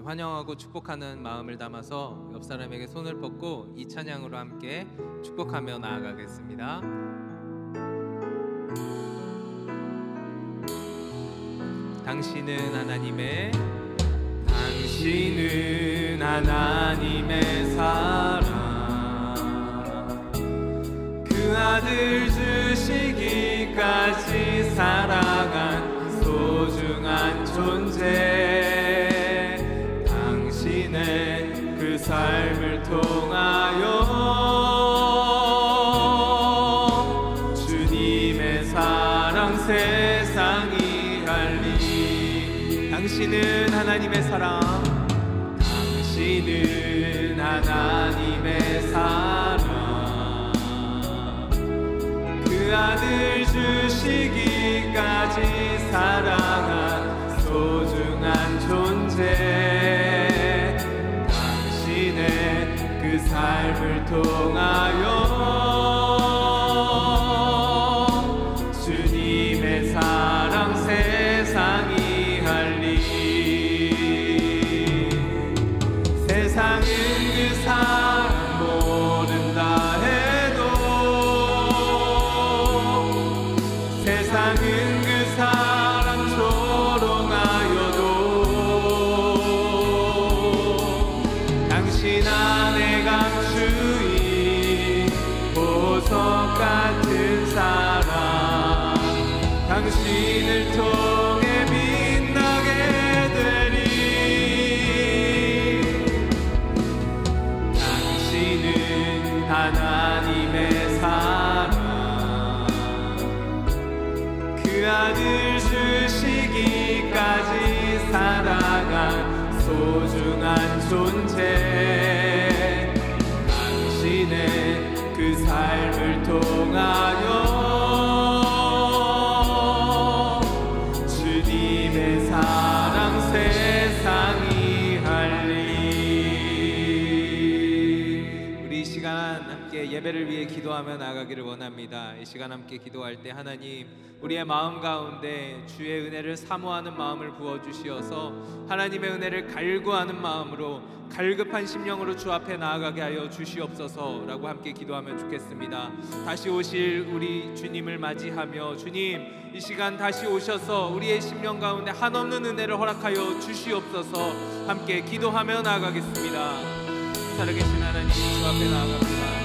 환영하고 축복하는 마음을 담아서 옆 사람에게 손을 뻗고 이 찬양으로 함께 축복하며 나아가겠습니다. 당신은 하나님의 사랑, 그 아들 주시기까지 사랑한 소중한 존재. 당신의 그 삶을 통하여 주님의 사랑 세상이 알리. 당신은 하나님의 사랑, 당신은 하나님의 사랑, 그 아들 주시기까지 사랑한 소중한 존재. 당신의 그 삶을 통하여 주님의 사랑 세상이 알리. 세상은 그 사랑 모른다 해도, 세상은 그 사랑 조롱하여도, 당신 안에 감추인 보석 같은 사랑, 당신을 통해 빛나게 되리. 당신은 하나님의 사랑, 그 아들 주시기까지 사랑한 소중한 존재. 당신의 그 삶을 통하여 주님의 사랑 세상이 알리. 우리 이 시간 함께 예배를 위해 기도하며 나가기를 원합니다. 이 시간 함께 기도할 때 하나님, 우리의 마음 가운데 주의 은혜를 사모하는 마음을 부어주시어서 하나님의 은혜를 갈구하는 마음으로 갈급한 심령으로 주 앞에 나아가게 하여 주시옵소서라고 함께 기도하면 좋겠습니다. 다시 오실 우리 주님을 맞이하며, 주님 이 시간 다시 오셔서 우리의 심령 가운데 한없는 은혜를 허락하여 주시옵소서 함께 기도하며 나아가겠습니다. 살아계신 하나님, 주 앞에 나아갑니다.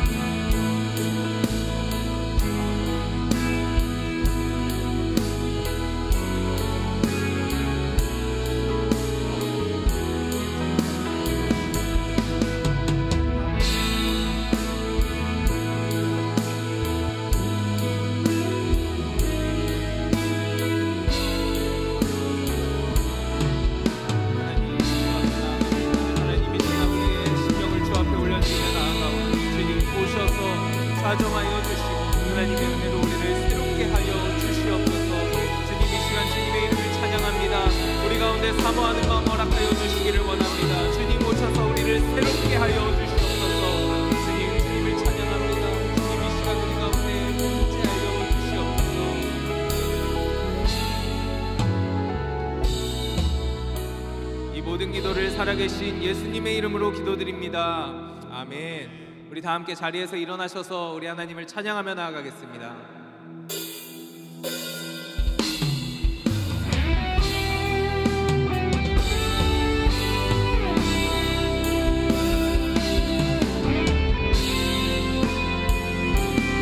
사정하여 주시고 하나님의 은혜로 우리를 새롭게 하여 주시옵소서. 주님 이 시간 주님의 이름을 찬양합니다. 우리 가운데 사모하는 마음 허락하여 주시기를 원합니다. 주님 오셔서 우리를 새롭게 하여 주시옵소서. 주님을 찬양합니다. 주님 이 시간 우리 가운데 임재하여 주시옵소서. 이 모든 기도를 살아계신 예수님의 이름으로 기도드립니다. 아멘. 우리 다 함께 자리에서 일어나셔서 우리 하나님을 찬양하며 나아가겠습니다.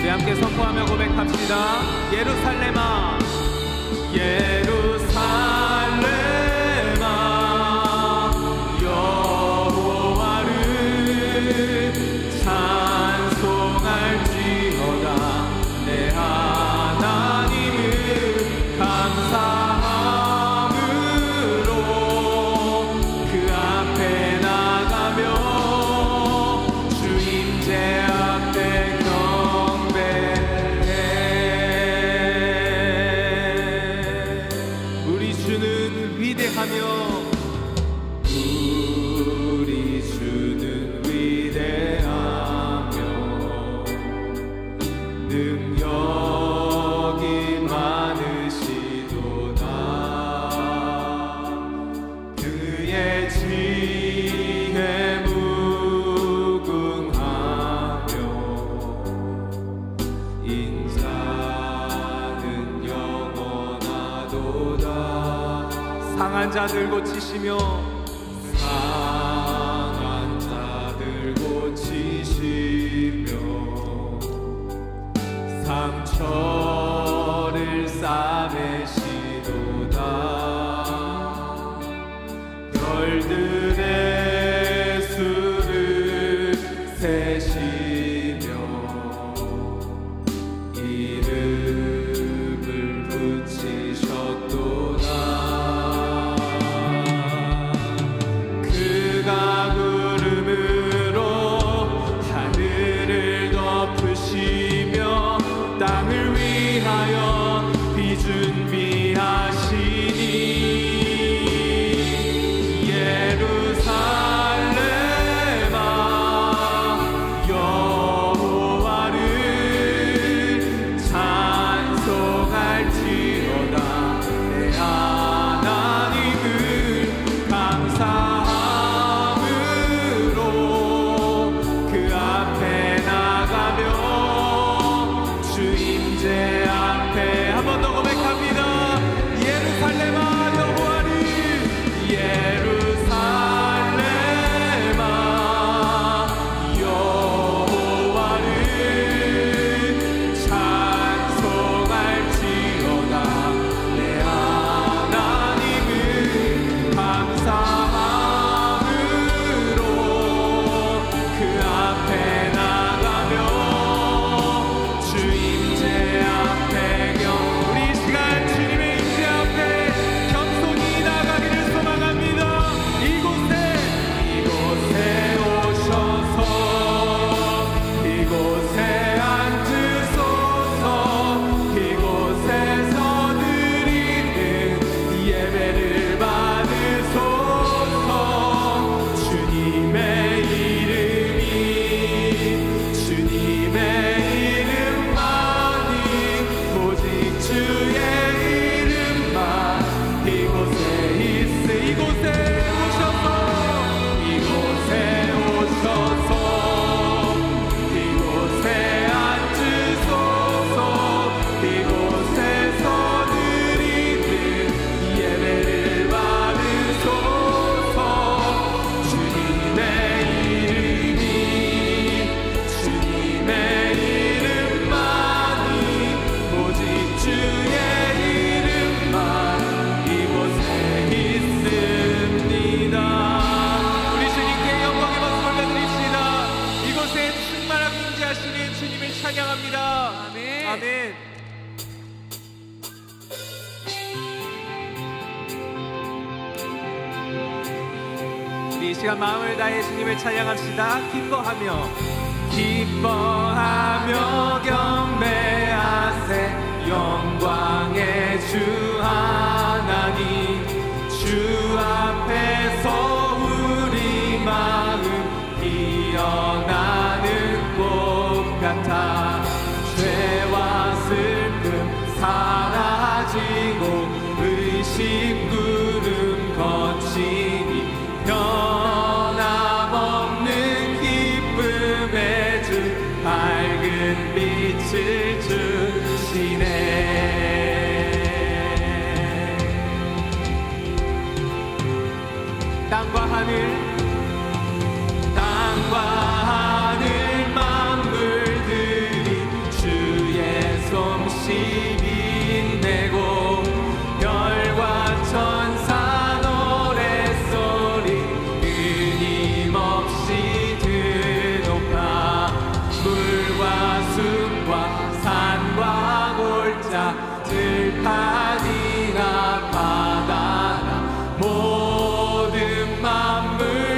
우리 함께 선포하며 고백합시다. 예루살렘아, 예루살렘아, 찬송할지어다. 내 하나님을 감사함으로 그 앞에 나가며 주 임재 앞에 경배해. 자들 고치시며 상한 자들 고치시며 상처를 싸매시도다. 별들의 수를 세시며 이름을 붙이셨도다. 그가 구름으로 하늘을 덮으시며 땅을 위하여 비 준비하시니 예루살렘아 여호와를 찬송할지어다. 내 하나님을 감사함으로 그 앞에 나가며 주 임재 앞에 한 번 더 고백합니다. 예루살렘아 여호와를 예루살렘아 여호와를 찬송할지어다. 내 하나님을 감사함으로 그 앞에 나가며 주 임재 앞에 우리 이 시간 주님의 임재 앞에 겸손히 나가기를 소망합니다. 이곳에 오셔서 이곳에 앉으소서. 이곳에서 드리는 예배를 받으소서. 주님의 이름만이 오직 주의 이름만 이곳에 이곳에 오셔서 이곳에 앉으소서. 이곳에서 드리는 예배를 받으소서. 주님의 이름만이 오직 주의 이름만 이곳에 있습니다. 우리 주님께 영광의 박수 올려드립시다. 이곳에 충만하고 임재하시는 주님을 찬양합니다. 아멘. 아멘. 우리 이 시간 마음을 다해 주님을 찬양합시다. 기뻐하며 경배하세. 영광의 주 하나님 주 앞에서 우리 마음 피어나는 꽃 같아. 죄와 슬픔 사라지고 의심 구름 거치니 변함없는 기쁨의 주 밝은 빛을 주시네. 땅과 하늘 만물들이 주의 솜씨 빛내고 별과 천사 노랫소리 끊임없이 드높아. 물과 숲과 산과 골짜 들판이나 바다나 모든 만물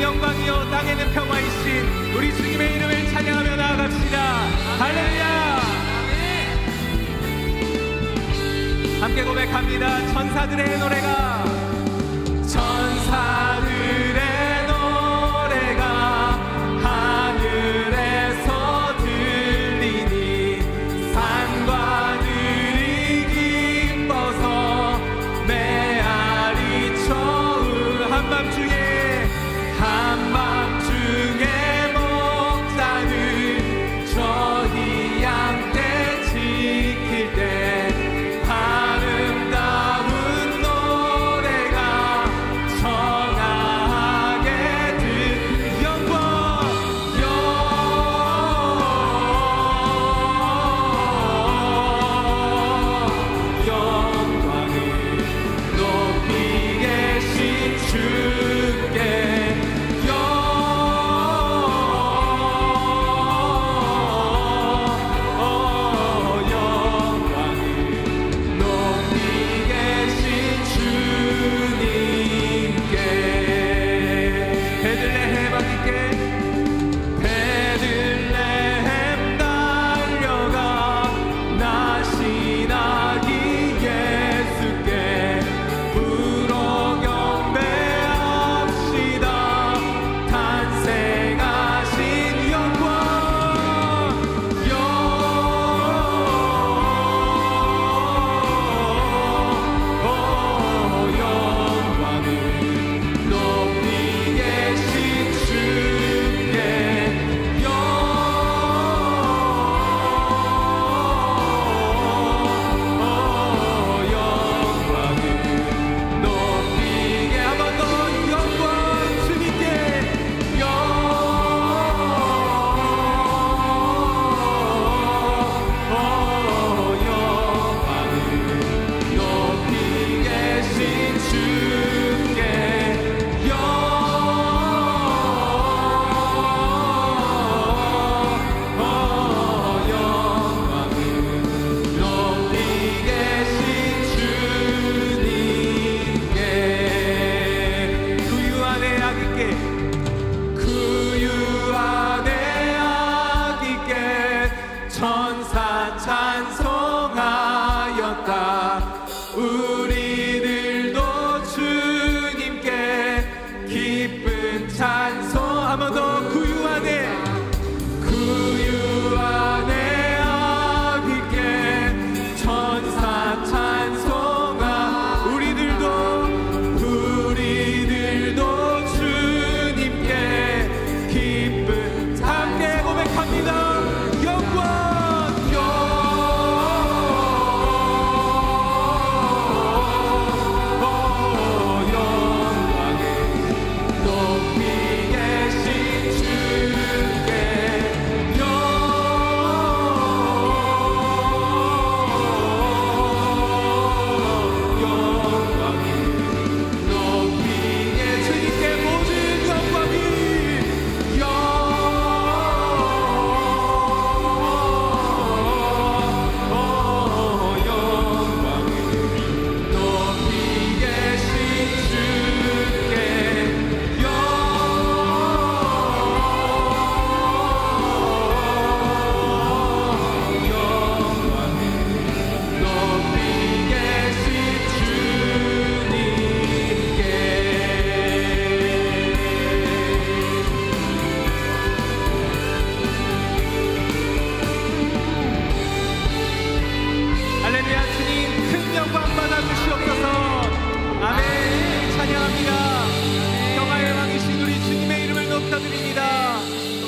하늘에는 영광이요 땅에는 평화이신 우리 주님의 이름을 찬양하며 나아갑시다. 할렐루야. 함께 고백합니다. 천사들의 노래가 천사들의 노래가 하늘에서 들리니 산과들이 기뻐서 메아리 쳐울 한밤중에 목자들 저희 양떼 지킬 때 아름다운 노래가 청하게 영광 영광을 높이 계신 주께 천사 찬송하였다. 우리들도 주님께 기쁜 찬송 한 번 더 구유 안에 아기께 천사 찬송하 우리들도 주님께 기쁜 함께 고백합니다.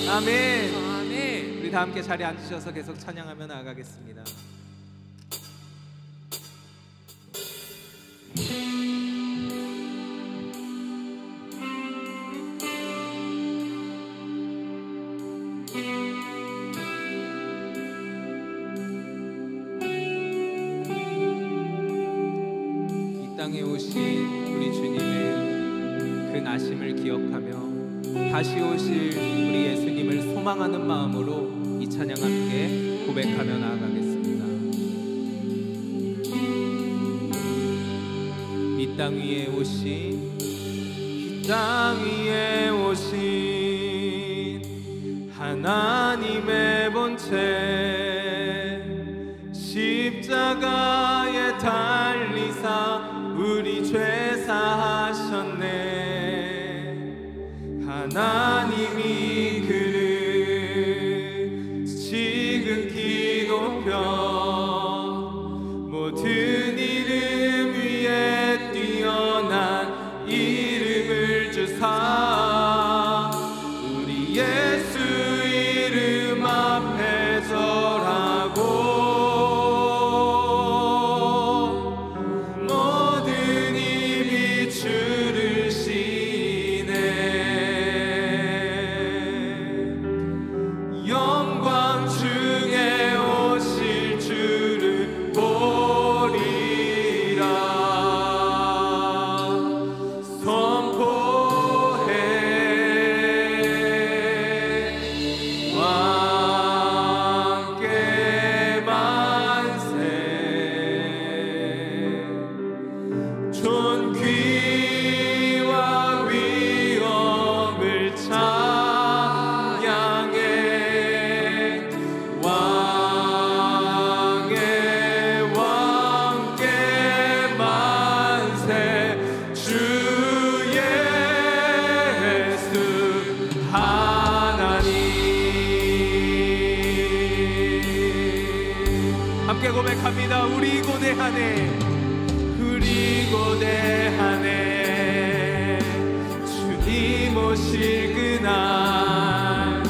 아멘. 아멘. 우리 다 함께 자리에 앉으셔서 계속 찬양하며 나아가겠습니다. 이 땅에 오신 우리 주님의 그 나심을 기억하며 다시 오실 우리 예수님을 소망하는 마음으로 이 찬양 함께 고백하며 나아가겠습니다. 이 땅 위에 오신 이 땅 위에 오신 하나님의 본체 십자가에 달리사 우리 죄 사하셨네. 하나님이 그를 지극히 높여 모든 이름 위에 뛰어난 이름을 주사 우리 예수 이름 앞에 절하고 모든 입이 주를 시네. 영광 중에 오실 주를 보리라 선포해. 왕께 만세. 존귀와 위엄을 찬양해. 왕의 왕께 만세. 주 예수 하나님. 함께 고백합니다. 우리 고대하네. 우리 고대하네. 주님 오실 그날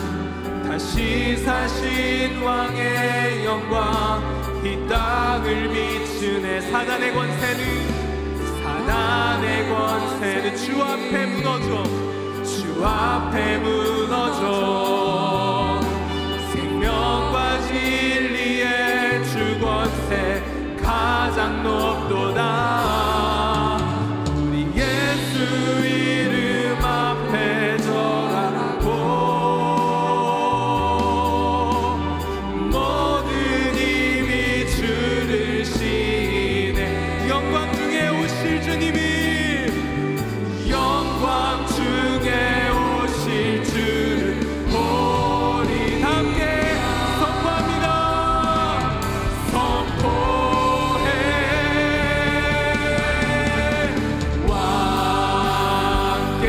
다시 사신 왕의 영광 이 땅을 비추네. 사단의 권세는 주 앞에 무너져. 주 앞에 무너져. 생명과 진리의 주 권세 가장 높도다. 우리 예수 이름 앞에 절하고 모든 입이 주를 시네. 영광 중에 오실 주님이 영광 중에 오실 주를 보리. 함께 선포합니다. 선포해. 왕께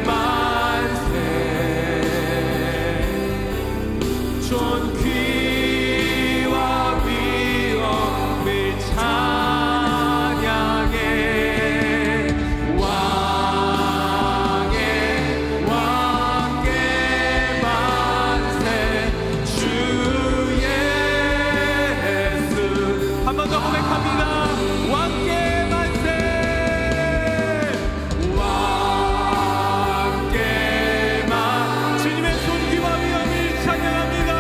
만세. 존귀와 위엄을 찬양해. 왕의 왕께 만세. 주 예수. 한 번 더 고백합니다. 왕께 만세. 왕께 만. 주님의 존귀와 위엄을 찬양합니다.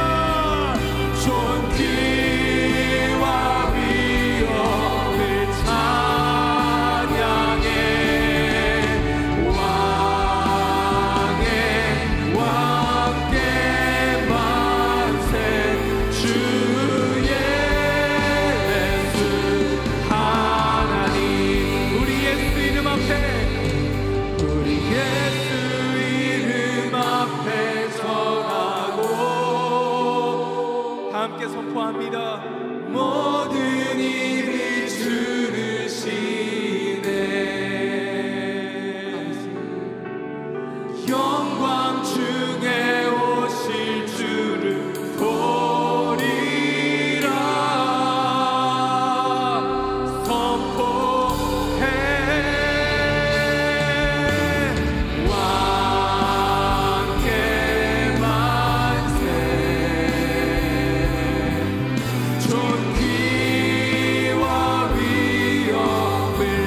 존귀와 위엄을 찬양해. 왕의 왕께 만세. 주 예수 하나님. 우리 예수 이름 앞에 우리 예수 이름 앞에 절하고 함께 선포합니다. 모든 입이 주를 시네. 영광 중에 오실 주를 보리라 선포해. 왕께 만세. 존귀와 위엄을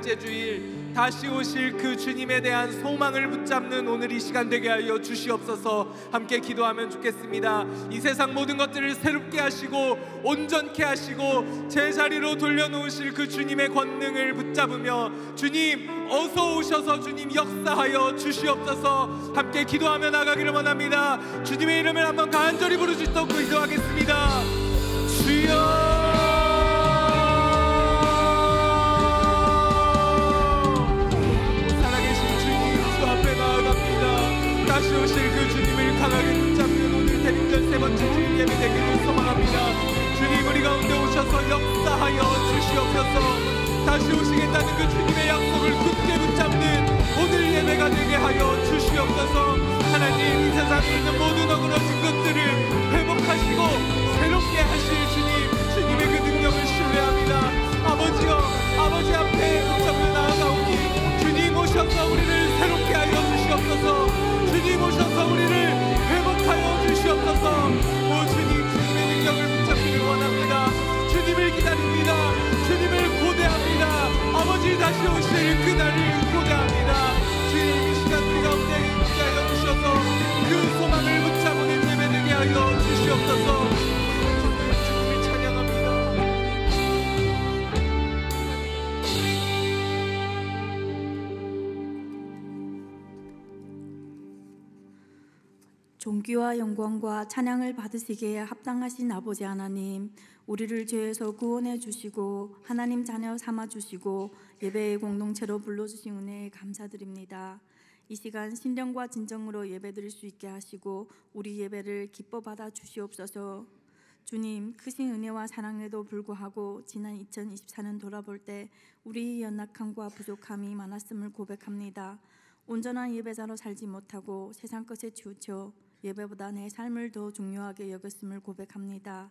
번째 주일 다시 오실 그 주님에 대한 소망을 붙잡는 오늘 이 시간 되게 하여 주시옵소서. 함께 기도하면 좋겠습니다. 이 세상 모든 것들을 새롭게 하시고 온전케 하시고 제자리로 돌려놓으실 그 주님의 권능을 붙잡으며 주님 어서 오셔서 주님 역사하여 주시옵소서. 함께 기도하며 나가기를 원합니다. 주님의 이름을 한번 간절히 부를 수 있도록 기도하겠습니다. 주여 다시 오실 그 주님을 강하게 붙잡는 오늘 대림절 세 번째 주일 예배 되기를 소망합니다. 주님 우리 가운데 오셔서 역사하여 주시옵소서. 다시 오시겠다는 그 주님의 약속을 굳게 붙잡는 오늘 예배가 되게 하여 주시옵소서. 하나님 이 세상에 있는 모든 어그러진 것들을 회복하시고 새롭게 하실 주님의 그 능력을 신뢰합니다. 아버지여 아버지 앞에 붙잡고 나아가오니 주님 오셔서 우리를 새롭게 하여 주시옵소서. 주님 오셔서 우리를 회복하여 주시옵소서. 오 주님 주님의 능력을 붙잡기를 원합니다. 주님을 기다립니다. 주님을 고대합니다. 아버지 다시 오실 그날을 고대합니다. 주님 이 시간 우리 가운데 있게 하여 주셔서 그 소망을 붙잡는 예배 되게 하여 주시옵소서. 주님을 찬양합니다. 존귀와 영광과 찬양을 받으시기에 합당하신 아버지 하나님, 우리를 죄에서 구원해 주시고 하나님 자녀 삼아 주시고 예배의 공동체로 불러주신 은혜에 감사드립니다. 이 시간 신령과 진정으로 예배드릴 수 있게 하시고 우리 예배를 기뻐 받아 주시옵소서. 주님, 크신 은혜와 사랑에도 불구하고 지난 2024년 돌아볼 때 우리의 연약함과 부족함이 많았음을 고백합니다. 온전한 예배자로 살지 못하고 세상 것에 치우쳐 예배보다 내 삶을 더 중요하게 여겼음을 고백합니다.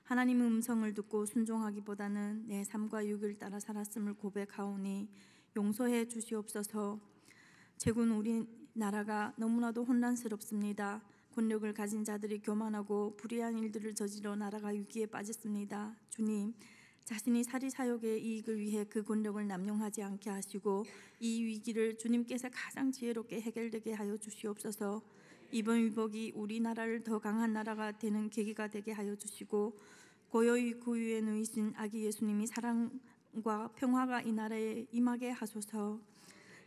하나님의 음성을 듣고 순종하기보다는 내 삶과 육을 따라 살았음을 고백하오니 용서해 주시옵소서. 최근 우리나라가 너무나도 혼란스럽습니다. 권력을 가진 자들이 교만하고 불의한 일들을 저지러 나라가 위기에 빠졌습니다. 주님, 자신이 사리사욕의 이익을 위해 그 권력을 남용하지 않게 하시고 이 위기를 주님께서 가장 지혜롭게 해결되게 하여 주시옵소서. 이번 위복이 우리나라를 더 강한 나라가 되는 계기가 되게 하여 주시고 고요히 그 위에 누이신 아기 예수님이 사랑과 평화가 이 나라에 임하게 하소서.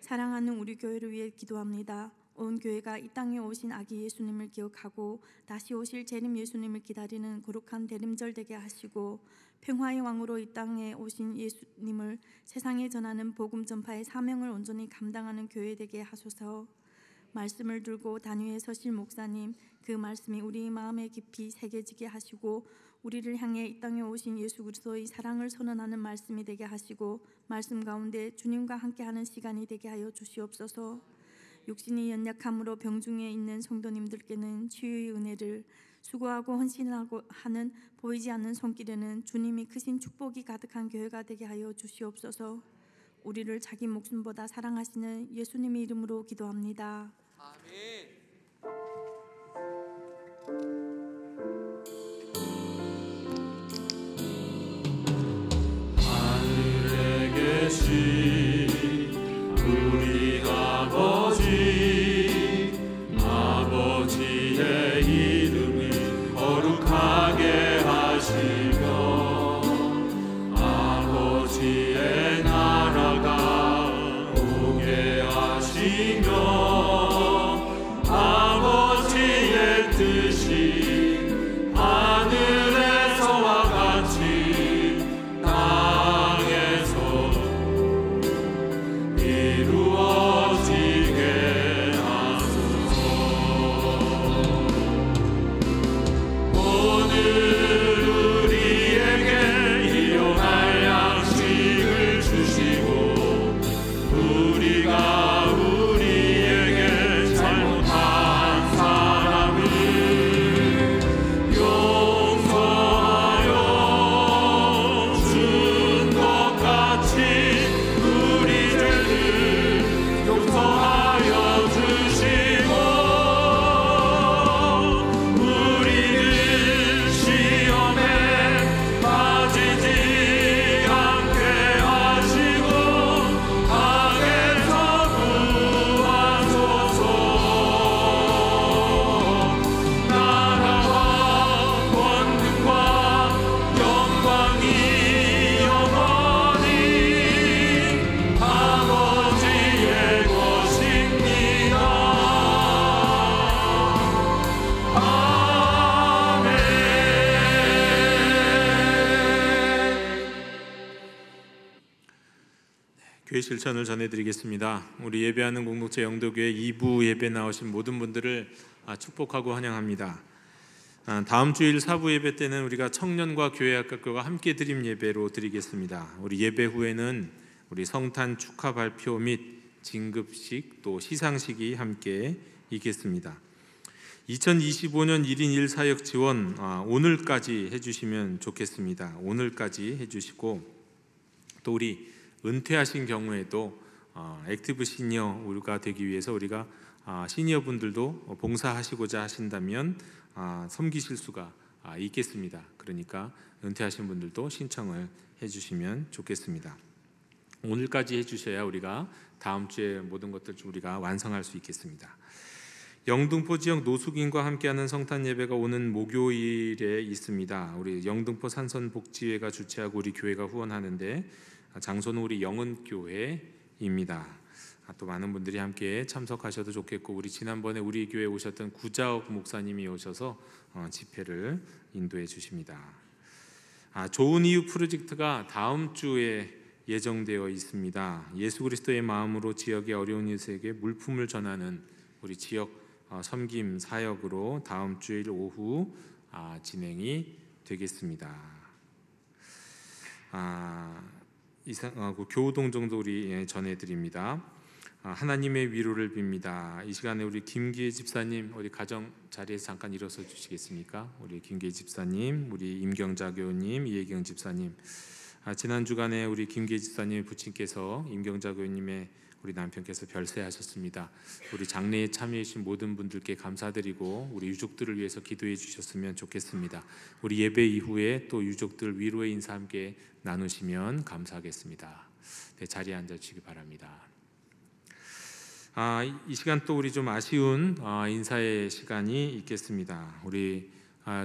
사랑하는 우리 교회를 위해 기도합니다. 온 교회가 이 땅에 오신 아기 예수님을 기억하고 다시 오실 재림 예수님을 기다리는 거룩한 대림절 되게 하시고 평화의 왕으로 이 땅에 오신 예수님을 세상에 전하는 복음 전파의 사명을 온전히 감당하는 교회 되게 하소서. 말씀을 들고 단위에 서실 목사님, 그 말씀이 우리 마음에 깊이 새겨지게 하시고 우리를 향해 이 땅에 오신 예수 그리스도의 사랑을 선언하는 말씀이 되게 하시고 말씀 가운데 주님과 함께하는 시간이 되게 하여 주시옵소서. 육신이 연약함으로 병중에 있는 성도님들께는 치유의 은혜를, 수고하고 헌신하고 하는 보이지 않는 손길에는 주님이 크신 축복이 가득한 교회가 되게 하여 주시옵소서. 우리를 자기 목숨보다 사랑하시는 예수님의 이름으로 기도합니다. 아멘. 하늘에 계신 우리 아버지의 이름을 거룩하게 하시며 아버지의 나라가 오게 하시며 아버지의 뜻이 하늘에서와 같이 땅에서 이루어지게 하소서. 오늘 우리에게 일용할 양식을 주시고 우리가 우리에게 잘못한 사람을 실천을 전해드리겠습니다. 우리 예배하는 공동체 영도교회 2부 예배 나오신 모든 분들을 축복하고 환영합니다. 다음 주일 4부 예배 때는 우리가 청년과 교회학교가 함께 드림 예배로 드리겠습니다. 우리 예배 후에는 우리 성탄 축하 발표 및 진급식 또 시상식이 함께 있겠습니다. 2025년 1인 1사역 지원 오늘까지 해주시면 좋겠습니다. 오늘까지 해주시고 또 우리 은퇴하신 경우에도 액티브 시니어가 되기 위해서 우리가 시니어 분들도 봉사하시고자 하신다면 섬기실 수가 있겠습니다. 그러니까 은퇴하신 분들도 신청을 해주시면 좋겠습니다. 오늘까지 해주셔야 우리가 다음 주에 모든 것들 우리가 완성할 수 있겠습니다. 영등포 지역 노숙인과 함께하는 성탄 예배가 오는 목요일에 있습니다. 우리 영등포 산선복지회가 주최하고 우리 교회가 후원하는데 장소는 우리 영은교회입니다. 또 많은 분들이 함께 참석하셔도 좋겠고 우리 지난번에 우리 교회에 오셨던 구자옥 목사님이 오셔서 집회를 인도해 주십니다. 좋은 이유 프로젝트가 다음 주에 예정되어 있습니다. 예수 그리스도의 마음으로 지역의 어려운 이웃에게 물품을 전하는 우리 지역 섬김 사역으로 다음 주일 오후 진행이 되겠습니다. 교우동 정도 우리 전해드립니다. 하나님의 위로를 빕니다. 이 시간에 우리 김기혜 집사님 우리 가정 자리에서 잠깐 일어서 주시겠습니까? 우리 김기혜 집사님, 우리 임경자 교우님, 이혜경 집사님. 지난 주간에 우리 김기혜 집사님 부친께서 임경자 교우님의 우리 남편께서 별세하셨습니다. 우리 장례에 참여해 주신 모든 분들께 감사드리고 우리 유족들을 위해서 기도해 주셨으면 좋겠습니다. 우리 예배 이후에 또 유족들 위로의 인사 함께 나누시면 감사하겠습니다. 네, 자리에 앉아 주시기 바랍니다. 이 시간 또 우리 좀 아쉬운 인사의 시간이 있겠습니다. 우리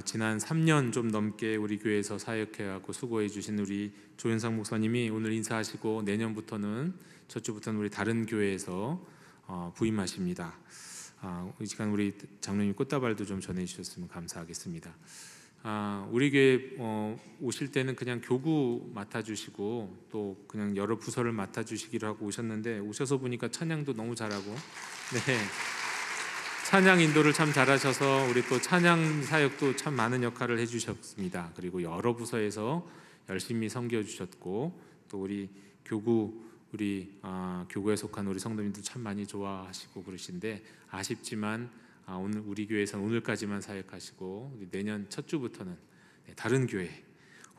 지난 3년 좀 넘게 우리 교회에서 사역해갖고 수고해 주신 우리 조현상 목사님이 오늘 인사하시고 내년부터는 첫 주부터는 우리 다른 교회에서 부임하십니다. 이 시간 우리 장로님 꽃다발도 좀 전해주셨으면 감사하겠습니다. 우리 교회 오실 때는 그냥 교구 맡아주시고 또 그냥 여러 부서를 맡아주시기로 하고 오셨는데 오셔서 보니까 찬양도 너무 잘하고 찬양 인도를 참 잘하셔서 우리 또 찬양 사역도 참 많은 역할을 해주셨습니다. 그리고 여러 부서에서 열심히 섬겨주셨고 또 우리 교구에 속한 우리 성도님들 참 많이 좋아하시고 그러신데 아쉽지만 오늘 우리 교회에서는 오늘까지만 사역하시고 내년 첫 주부터는 다른 교회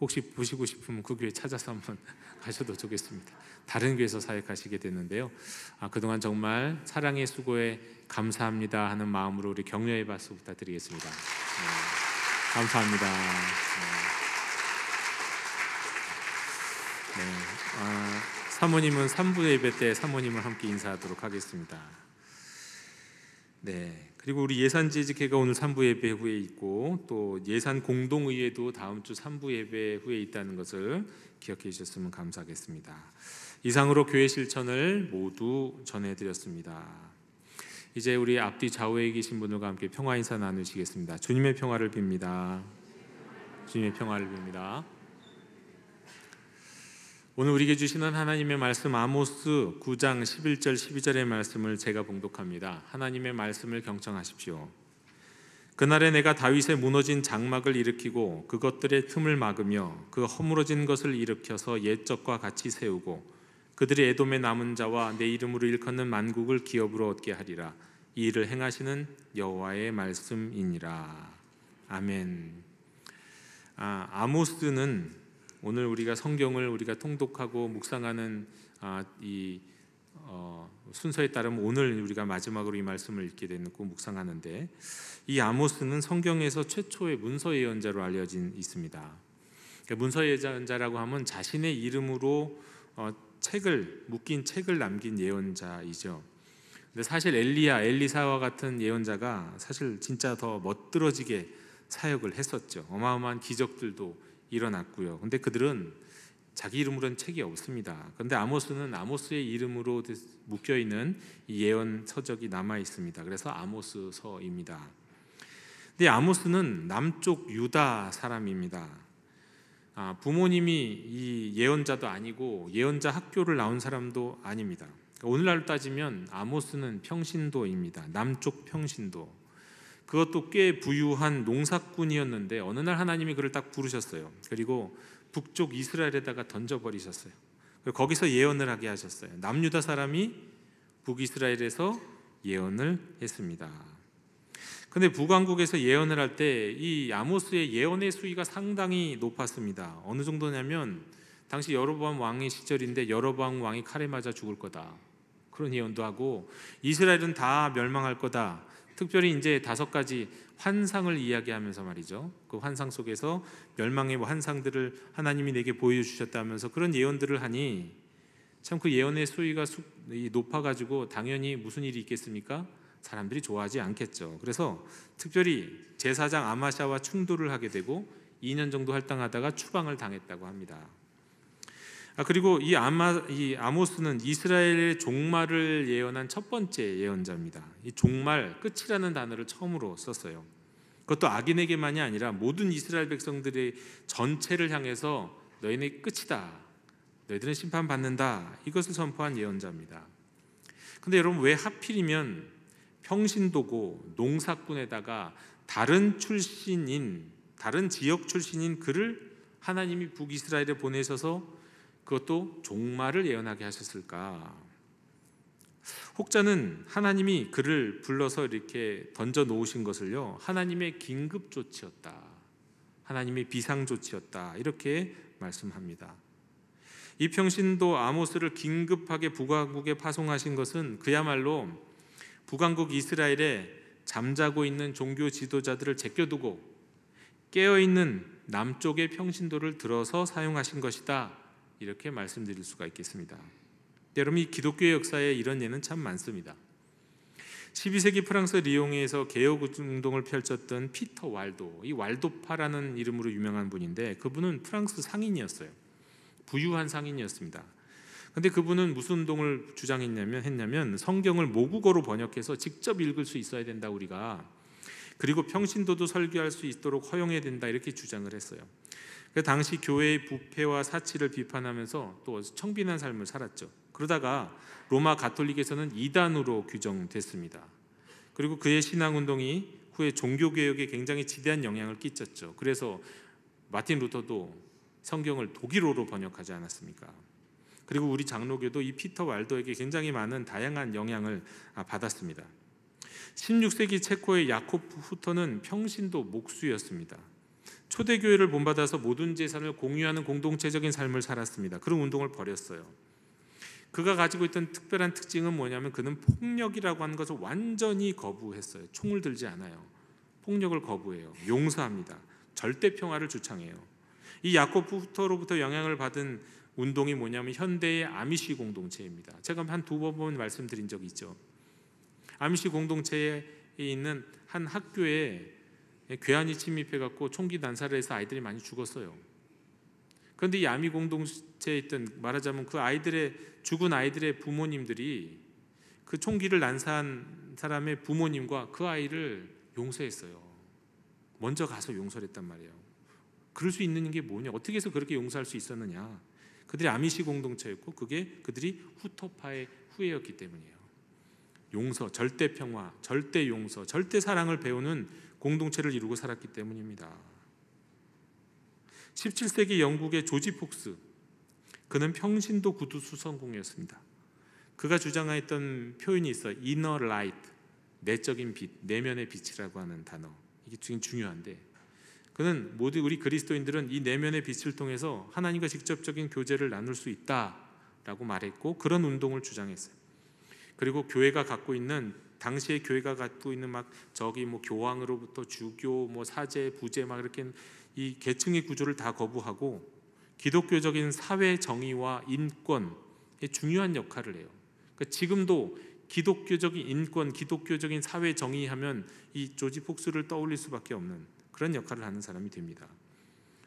혹시 보시고 싶으면 그 교회 찾아서 한번 가셔도 좋겠습니다. 다른 교회에서 사역하시게 됐는데요. 그동안 정말 사랑의 수고에 감사합니다 하는 마음으로 우리 격려의 박수 부탁드리겠습니다. 감사합니다. 사모님은 3부 예배 때 사모님을 함께 인사하도록 하겠습니다. 그리고 우리 예산재직회가 오늘 3부 예배 후에 있고 또 예산 공동의회도 다음 주 3부 예배 후에 있다는 것을 기억해 주셨으면 감사하겠습니다. 이상으로 교회 실천을 모두 전해드렸습니다. 이제 우리 앞뒤 좌우에 계신 분들과 함께 평화 인사 나누시겠습니다. 주님의 평화를 빕니다. 주님의 평화를 빕니다. 오늘 우리에게 주시는 하나님의 말씀 아모스 9장 11절 12절의 말씀을 제가 봉독합니다. 하나님의 말씀을 경청하십시오. 그날에 내가 다윗의 무너진 장막을 일으키고 그것들의 틈을 막으며 그 허물어진 것을 일으켜서 옛적과 같이 세우고 그들이 에돔의 남은 자와 내 이름으로 일컫는 만국을 기업으로 얻게 하리라. 이 일을 행하시는 여호와의 말씀이니라. 아멘. 아모스는 오늘 우리가 성경을 우리가 통독하고 묵상하는 이 순서에 따르면 오늘 우리가 마지막으로 이 말씀을 읽게 되고 묵상하는데 이 아모스는 성경에서 최초의 문서 예언자로 알려진 있습니다. 문서 예언자라고 하면 자신의 이름으로 묶인 책을 남긴 예언자이죠. 근데 사실 엘리사와 같은 예언자가 사실 진짜 더 멋들어지게 사역을 했었죠. 어마어마한 기적들도 일어났고요. 근데 그들은 자기 이름으로는 책이 없습니다. 그런데 아모스는 아모스의 이름으로 묶여 있는 이 예언 서적이 남아 있습니다. 그래서 아모스서입니다. 근데 아모스는 남쪽 유다 사람입니다. 부모님이 이 예언자도 아니고 예언자 학교를 나온 사람도 아닙니다. 오늘날로 따지면 아모스는 평신도입니다. 남쪽 평신도. 그것도 꽤 부유한 농사꾼이었는데 어느 날 하나님이 그를 딱 부르셨어요. 그리고 북쪽 이스라엘에다가 던져버리셨어요. 거기서 예언을 하게 하셨어요. 남유다 사람이 북이스라엘에서 예언을 했습니다. 근데 북왕국에서 예언을 할 때 이 아모스의 예언의 수위가 상당히 높았습니다. 어느 정도냐면 당시 여로보암 왕의 시절인데 여로보암 왕이 칼에 맞아 죽을 거다, 그런 예언도 하고 이스라엘은 다 멸망할 거다. 특별히 이제 5가지 환상을 이야기하면서 말이죠. 그 환상 속에서 멸망의 환상들을 하나님이 내게 보여주셨다면서 그런 예언들을 하니 참 그 예언의 수위가 높아가지고 당연히 무슨 일이 있겠습니까? 사람들이 좋아하지 않겠죠. 그래서 특별히 제사장 아마샤와 충돌을 하게 되고 2년 정도 활동하다가 추방을 당했다고 합니다. 그리고 이 아모스는 이스라엘의 종말을 예언한 첫 번째 예언자입니다. 이 종말, 끝이라는 단어를 처음으로 썼어요. 그것도 악인에게만이 아니라 모든 이스라엘 백성들의 전체를 향해서 너희는 끝이다, 너희들은 심판받는다, 이것을 선포한 예언자입니다. 근데 여러분, 왜 하필이면 평신도고 농사꾼에다가 다른 지역 출신인 그를 하나님이 북이스라엘에 보내셔서 그것도 종말을 예언하게 하셨을까? 혹자는 하나님이 그를 불러서 이렇게 던져 놓으신 것을요, 하나님의 긴급 조치였다, 하나님의 비상 조치였다, 이렇게 말씀합니다. 이 평신도 아모스를 긴급하게 북왕국에 파송하신 것은 그야말로 북왕국 이스라엘에 잠자고 있는 종교 지도자들을 제껴두고 깨어있는 남쪽의 평신도를 들어서 사용하신 것이다, 이렇게 말씀드릴 수가 있겠습니다. 여러분, 이 기독교의 역사에 이런 예는 참 많습니다. 12세기 프랑스 리옹에서 개혁운동을 펼쳤던 피터 왈도, 이 왈도파라는 이름으로 유명한 분인데 그분은 프랑스 상인이었어요. 부유한 상인이었습니다. 근데 그분은 무슨 운동을 주장했냐면 성경을 모국어로 번역해서 직접 읽을 수 있어야 된다, 우리가. 그리고 평신도도 설교할 수 있도록 허용해야 된다, 이렇게 주장을 했어요. 그 당시 교회의 부패와 사치를 비판하면서 또 청빈한 삶을 살았죠. 그러다가 로마 가톨릭에서는 이단으로 규정됐습니다. 그리고 그의 신앙운동이 후에 종교개혁에 굉장히 지대한 영향을 끼쳤죠. 그래서 마틴 루터도 성경을 독일어로 번역하지 않았습니까? 그리고 우리 장로교도 이 피터 왈도에게 굉장히 많은 다양한 영향을 받았습니다. 16세기 체코의 야코프 후터는 평신도 목수였습니다. 초대교회를 본받아서 모든 재산을 공유하는 공동체적인 삶을 살았습니다. 그런 운동을 벌였어요. 그가 가지고 있던 특별한 특징은 뭐냐면 그는 폭력이라고 하는 것을 완전히 거부했어요. 총을 들지 않아요. 폭력을 거부해요. 용서합니다. 절대 평화를 주창해요. 이 야코프 후터로부터 영향을 받은 운동이 뭐냐면 현대의 아미시 공동체입니다. 제가 한 2번 말씀드린 적이 있죠. 아미시 공동체에 있는 한 학교에 괴한이 침입해갖고 총기 난사를 해서 아이들이 많이 죽었어요. 그런데 이 아미 공동체에 있던, 말하자면 그 아이들의 죽은 아이들의 부모님들이 그 총기를 난사한 사람의 부모님과 그 아이를 용서했어요. 먼저 가서 용서를 했단 말이에요. 그럴 수 있는 게 뭐냐? 어떻게 해서 그렇게 용서할 수 있었느냐? 그들이 아미시 공동체였고 그게 그들이 후터파의 후예였기 때문이에요. 용서, 절대 평화, 절대 용서, 절대 사랑을 배우는 공동체를 이루고 살았기 때문입니다. 17세기 영국의 조지 폭스, 그는 평신도 구두 수성공이었습니다. 그가 주장했던 표현이 있어요. inner light, 내적인 빛, 내면의 빛이라고 하는 단어. 이게 굉장히 중요한데, 그는 모두 우리 그리스도인들은 이 내면의 빛을 통해서 하나님과 직접적인 교제를 나눌 수 있다라고 말했고 그런 운동을 주장했어요. 그리고 교회가 갖고 있는, 당시에 교회가 갖고 있는 막 저기 뭐 교황으로부터 주교, 뭐 사제, 부제 막 이렇게 이 계층의 구조를 다 거부하고 기독교적인 사회 정의와 인권에 중요한 역할을 해요. 그러니까 지금도 기독교적인 인권, 기독교적인 사회 정의하면 이 조지 폭스를 떠올릴 수밖에 없는 그런 역할을 하는 사람이 됩니다.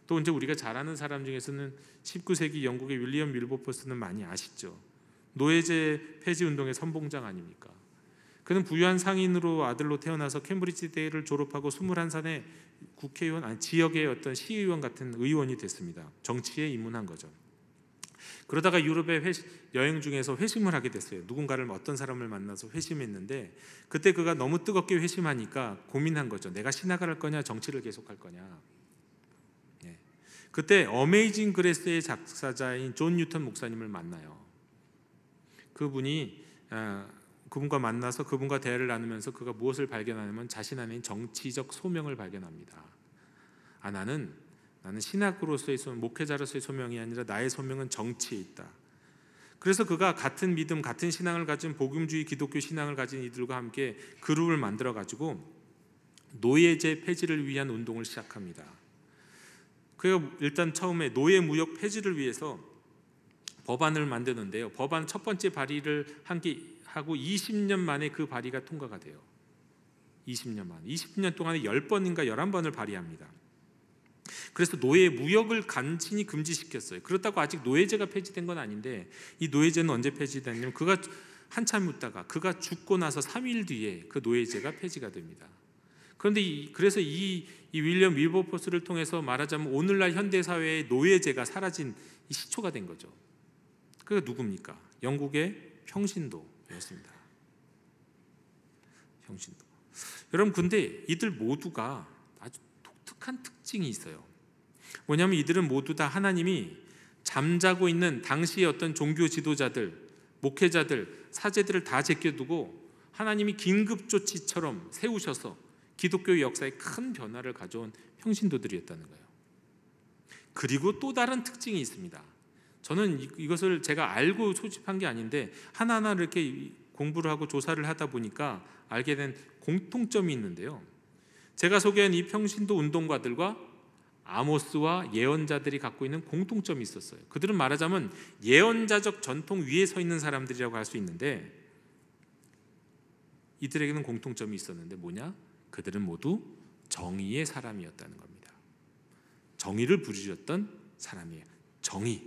또 이제 우리가 잘 아는 사람 중에서는 19세기 영국의 윌리엄 밀버퍼스는 많이 아시죠. 노예제 폐지 운동의 선봉장 아닙니까? 그는 부유한 상인으로 아들로 태어나서 캠브리지 대를 졸업하고 21살에 국회의원, 지역의 어떤 시의원 같은 의원이 됐습니다. 정치에 입문한 거죠. 그러다가 유럽에 여행 중에서 회심을 하게 됐어요. 누군가를, 어떤 사람을 만나서 회심했는데, 그때 그가 너무 뜨겁게 회심하니까 고민한 거죠. 내가 신학을 할 거냐, 정치를 계속할 거냐. 그때 어메이징 그레스의 작사자인 존 뉴턴 목사님을 만나요. 그분과 만나서 그분과 대화를 나누면서 그가 무엇을 발견하냐면 자신 안에 정치적 소명을 발견합니다. 나는 신학으로서의 소명, 목회자로서의 소명이 아니라 나의 소명은 정치에 있다. 그래서 그가 같은 믿음, 같은 신앙을 가진 복음주의 기독교 신앙을 가진 이들과 함께 그룹을 만들어 가지고 노예제 폐지를 위한 운동을 시작합니다. 그가 일단 처음에 노예 무역 폐지를 위해서 법안을 만드는데요. 법안 첫 번째 발의를 하고 20년 만에 그 발의가 통과가 돼요. 20년 만에. 20년 동안에 10번인가 11번을 발의합니다. 그래서 노예 무역을 간신히 금지시켰어요. 그렇다고 아직 노예제가 폐지된 건 아닌데, 이 노예제는 언제 폐지됐냐면 그가 한참 있다가 그가 죽고 나서 3일 뒤에 그 노예제가 폐지가 됩니다. 그런데 그래서 이 윌리엄 윌버포스를 통해서 말하자면 오늘날 현대사회의 노예제가 사라진 이 시초가 된 거죠. 그가 누굽니까? 영국의 평신도였습니다. 평신도. 여러분, 근데 이들 모두가 아주 독특한 특징이 있어요. 뭐냐면 이들은 모두 다 하나님이 잠자고 있는 당시의 어떤 종교 지도자들, 목회자들, 사제들을 다 제껴두고 하나님이 긴급조치처럼 세우셔서 기독교의 역사에 큰 변화를 가져온 평신도들이었다는 거예요. 그리고 또 다른 특징이 있습니다. 저는 이것을 제가 알고 소집한 게 아닌데 하나하나 이렇게 공부를 하고 조사를 하다 보니까 알게 된 공통점이 있는데요. 제가 소개한 이 평신도 운동가들과 아모스와 예언자들이 갖고 있는 공통점이 있었어요. 그들은 말하자면 예언자적 전통 위에 서 있는 사람들이라고 할 수 있는데, 이들에게는 공통점이 있었는데 뭐냐? 그들은 모두 정의의 사람이었다는 겁니다. 정의를 부르셨던 사람이에요. 정의.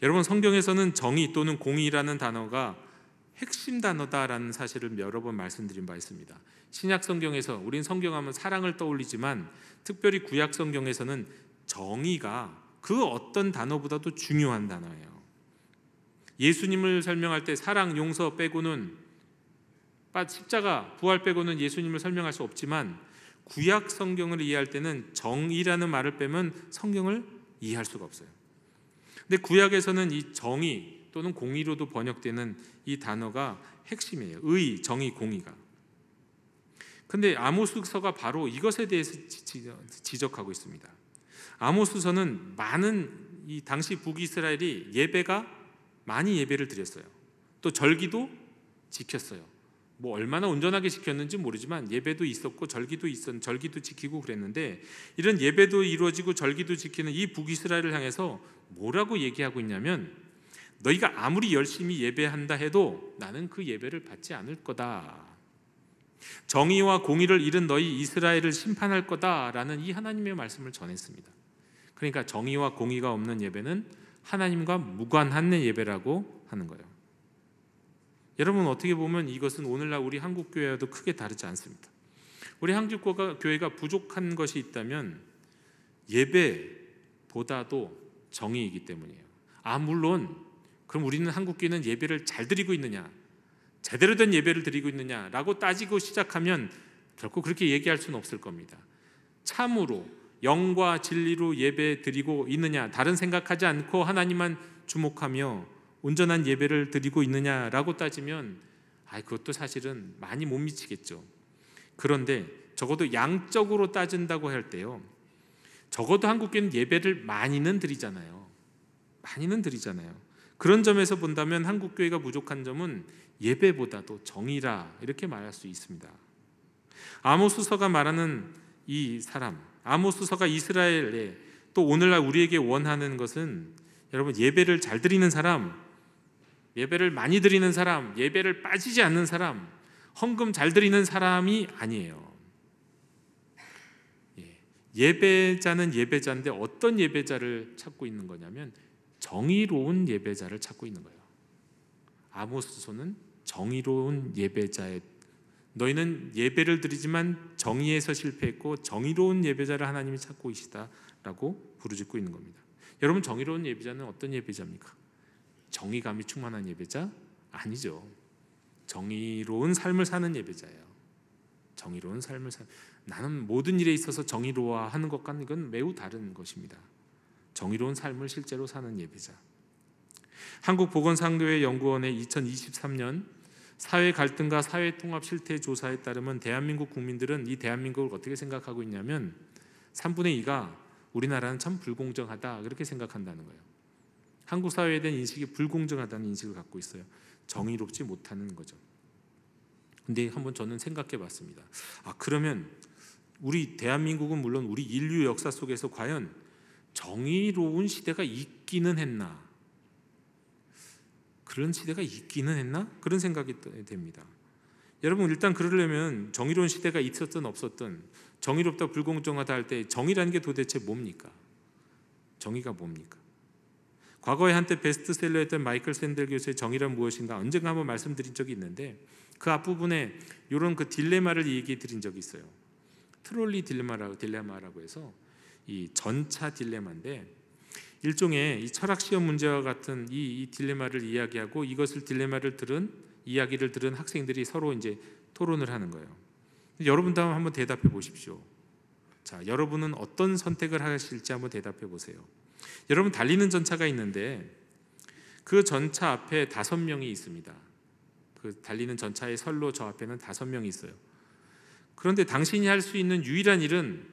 여러분, 성경에서는 정의 또는 공의라는 단어가 핵심 단어다라는 사실을 여러 번 말씀드린 바 있습니다. 신약 성경에서 우린 성경하면 사랑을 떠올리지만 특별히 구약 성경에서는 정의가 그 어떤 단어보다도 중요한 단어예요. 예수님을 설명할 때 사랑, 용서 빼고는, 십자가, 부활 빼고는 예수님을 설명할 수 없지만 구약 성경을 이해할 때는 정의라는 말을 빼면 성경을 이해할 수가 없어요. 근데 구약에서는 이 정의 또는 공의로도 번역되는 이 단어가 핵심이에요. 의, 정의, 공의가. 근데 아모스서가 바로 이것에 대해서 지적하고 있습니다. 아모스서는 많은 이 당시 북이스라엘이 많이 예배를 드렸어요. 또 절기도 지켰어요. 뭐 얼마나 온전하게 지켰는지 모르지만 예배도 있었고 절기도 지키고 그랬는데, 이런 예배도 이루어지고 절기도 지키는 이 북이스라엘을 향해서 뭐라고 얘기하고 있냐면, 너희가 아무리 열심히 예배한다 해도 나는 그 예배를 받지 않을 거다. 정의와 공의를 잃은 너희 이스라엘을 심판할 거다라는 이 하나님의 말씀을 전했습니다. 그러니까 정의와 공의가 없는 예배는 하나님과 무관한 예배라고 하는 거예요. 여러분, 어떻게 보면 이것은 오늘날 우리 한국 교회와도 크게 다르지 않습니다. 우리 한국 교회가 부족한 것이 있다면 예배보다도 정의이기 때문이에요. 물론 그럼 우리는 한국 교회는 예배를 잘 드리고 있느냐, 제대로 된 예배를 드리고 있느냐라고 따지고 시작하면 결코 그렇게 얘기할 수는 없을 겁니다. 참으로 영과 진리로 예배 드리고 있느냐, 다른 생각하지 않고 하나님만 주목하며 온전한 예배를 드리고 있느냐라고 따지면 그것도 사실은 많이 못 미치겠죠. 그런데 적어도 양적으로 따진다고 할 때요, 적어도 한국교회는 예배를 많이는 드리잖아요. 그런 점에서 본다면 한국교회가 부족한 점은 예배보다도 정의라, 이렇게 말할 수 있습니다. 아모스서가 말하는 이 사람, 아모스서가 이스라엘에 또 오늘날 우리에게 원하는 것은, 여러분, 예배를 잘 드리는 사람, 예배를 많이 드리는 사람, 예배를 빠지지 않는 사람, 헌금 잘 드리는 사람이 아니에요. 예배자는 예배자인데 어떤 예배자를 찾고 있는 거냐면 정의로운 예배자를 찾고 있는 거예요. 아모스서는 정의로운 예배자의, 너희는 예배를 드리지만 정의에서 실패했고 정의로운 예배자를 하나님이 찾고 계시다라고 부르짖고 있는 겁니다. 여러분, 정의로운 예배자는 어떤 예배자입니까? 정의감이 충만한 예배자? 아니죠. 정의로운 삶을 사는 예배자예요. 정의로운 삶을 나는 모든 일에 있어서 정의로워하는 것과는 이건 매우 다른 것입니다. 정의로운 삶을 실제로 사는 예배자. 한국보건상교회연구원의 2023년 사회 갈등과 사회 통합 실태 조사에 따르면 대한민국 국민들은 이 대한민국을 어떻게 생각하고 있냐면 3분의 2가 우리나라는 참 불공정하다 그렇게 생각한다는 거예요. 한국 사회에 대한 인식이 불공정하다는 인식을 갖고 있어요. 정의롭지 못하는 거죠. 근데 한번 저는 생각해 봤습니다. 그러면 우리 대한민국은 물론 우리 인류 역사 속에서 과연 정의로운 시대가 있기는 했나? 그런 시대가 있기는 했나? 그런 생각이 됩니다. 여러분, 일단 그러려면 정의로운 시대가 있었든 없었든 정의롭다 불공정하다 할 때 정의라는 게 도대체 뭡니까? 정의가 뭡니까? 과거에 한때 베스트셀러였던 마이클 샌델 교수의 정의란 무엇인가 언젠가 한번 말씀드린 적이 있는데 그 앞부분에 이런 그 딜레마를 얘기해 드린 적이 있어요. 트롤리 딜레마라고 해서 이 전차 딜레마인데 일종의 이 철학 시험 문제와 같은 이 딜레마를 이야기하고 이것을 딜레마를 이야기를 들은 학생들이 서로 이제 토론을 하는 거예요. 여러분도 한번 대답해 보십시오. 자, 여러분은 어떤 선택을 하실지 한번 대답해 보세요. 여러분, 달리는 전차가 있는데 그 전차 앞에 5명이 있습니다. 그 달리는 전차의 선로 저 앞에는 5명이 있어요. 그런데 당신이 할 수 있는 유일한 일은